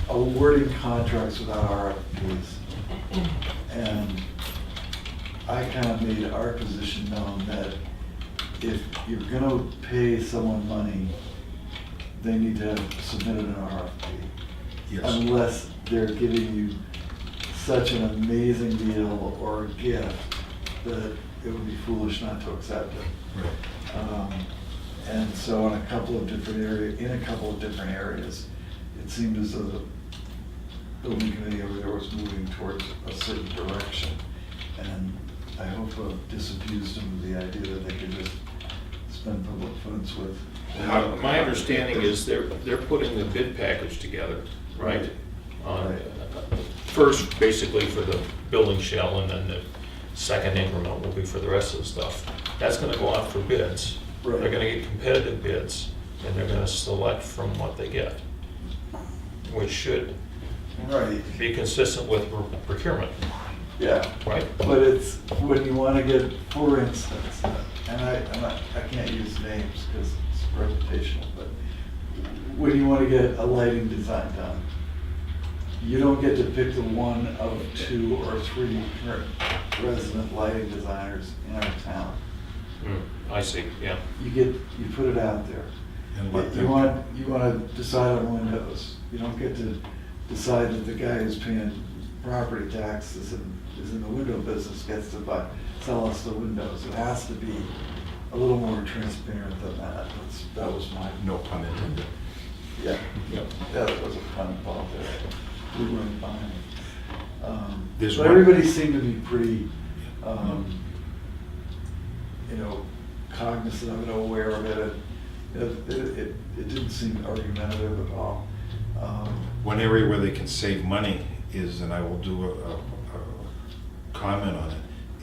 awarding contracts without RFPs. And I kind of made our position known that if you're gonna pay someone money, they need to have submitted an RFP. Yes. Unless they're giving you such an amazing deal or a gift that it would be foolish not to accept it. Right. And so in a couple of different areas, it seemed as though the building committee over there was moving towards a certain direction. And I hope I've disabused them of the idea that they could just spend public funds with. My understanding is they're putting the bid package together, right? Right. First, basically for the building shell, and then the second increment will be for the rest of the stuff. That's gonna go out for bids. Right. They're gonna get competitive bids, and they're gonna select from what they get, which should Right, be consistent with procurement, yeah. right? But it's when you want to get, for instance, and I can't use names because it's reputational, but when you want to get a lighting design done, you don't get to pick the one of 2 or 3 current resident lighting designers in our town. I see, yeah. You put it out there. And let You them, want to decide on windows. You don't get to decide that the guy who's paying property taxes and is in the window business gets to sell us the windows. It has to be a little more transparent than that. That was my. no pun intended. Yeah, yeah, that was a pun involved there. We weren't buying it. There's But one- everybody seemed to be pretty, cognizant of it, aware of it. It didn't seem argumentative at all. One area where they can save money is, and I will do a comment on it,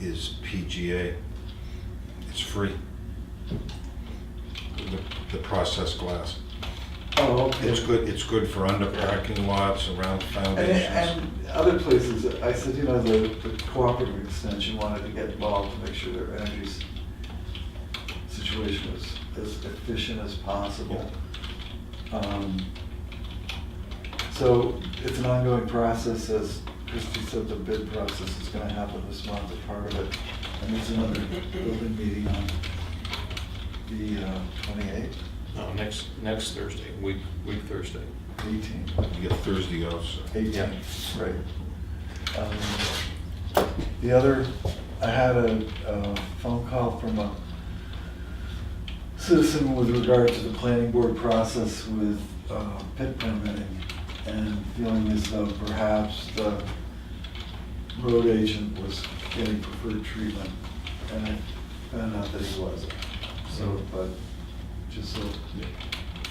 is PGA. It's free. The processed glass. Oh, okay. It's good for under parking lots, around foundations. And other places, I said, you know, the cooperative extension wanted to get involved to make sure their energy situation was as efficient as possible. So it's an ongoing process, as Christie said, the bid process is gonna happen this month, a part of it. And there's another building meeting on the 28th, No, next Thursday, week Thursday. 18th. You get Thursday off, so. 18th, right. The other, I had a phone call from a citizen with regard to the planning board process with pit permitting, and feeling as though perhaps the road agent was getting preferred treatment, and I found out that he wasn't. So, but just so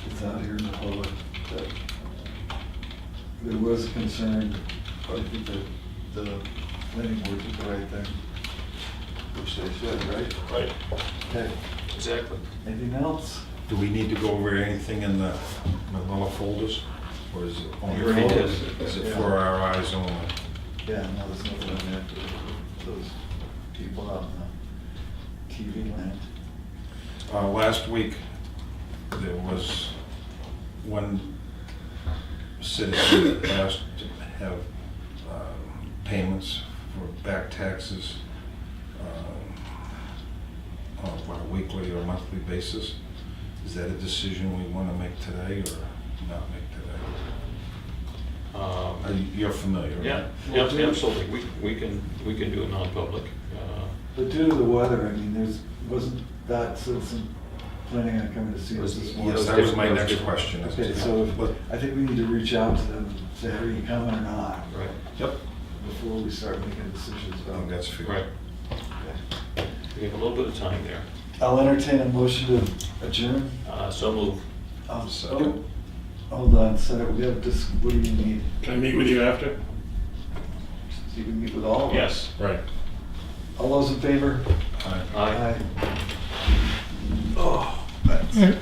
it's out here in the public that there was concern, but I think that the planning board did the right thing, which they should, right? Right. Okay, Exactly. anything else? Do we need to go over anything in the Manila folders? Or is it only? You already did. Is it for our eyes only? Yeah, no, there's nothing on there for those people out in the TV land. Last week, there was one citizen that asked to have payments for back taxes on a weekly or monthly basis. Is that a decision we want to make today or not make today? You're familiar, right? Yeah, absolutely. We can do a non-public. But due to the weather, I mean, wasn't that citizen planning on coming to see us this morning? Yes, that was my next question. Okay, so I think we need to reach out to them, say, are you coming or not? Right. Yep. Before we start making decisions I about think it. that's fair. Right. Okay. We have a little bit of time there. I'll entertain a motion to adjourn. So move. Second. Hold on, Senator, we have this, what do you need? Can I meet with you after? So you can meet with all of us? Yes. Right. All those in favor? Aye. Aye. Oh, that's. All right.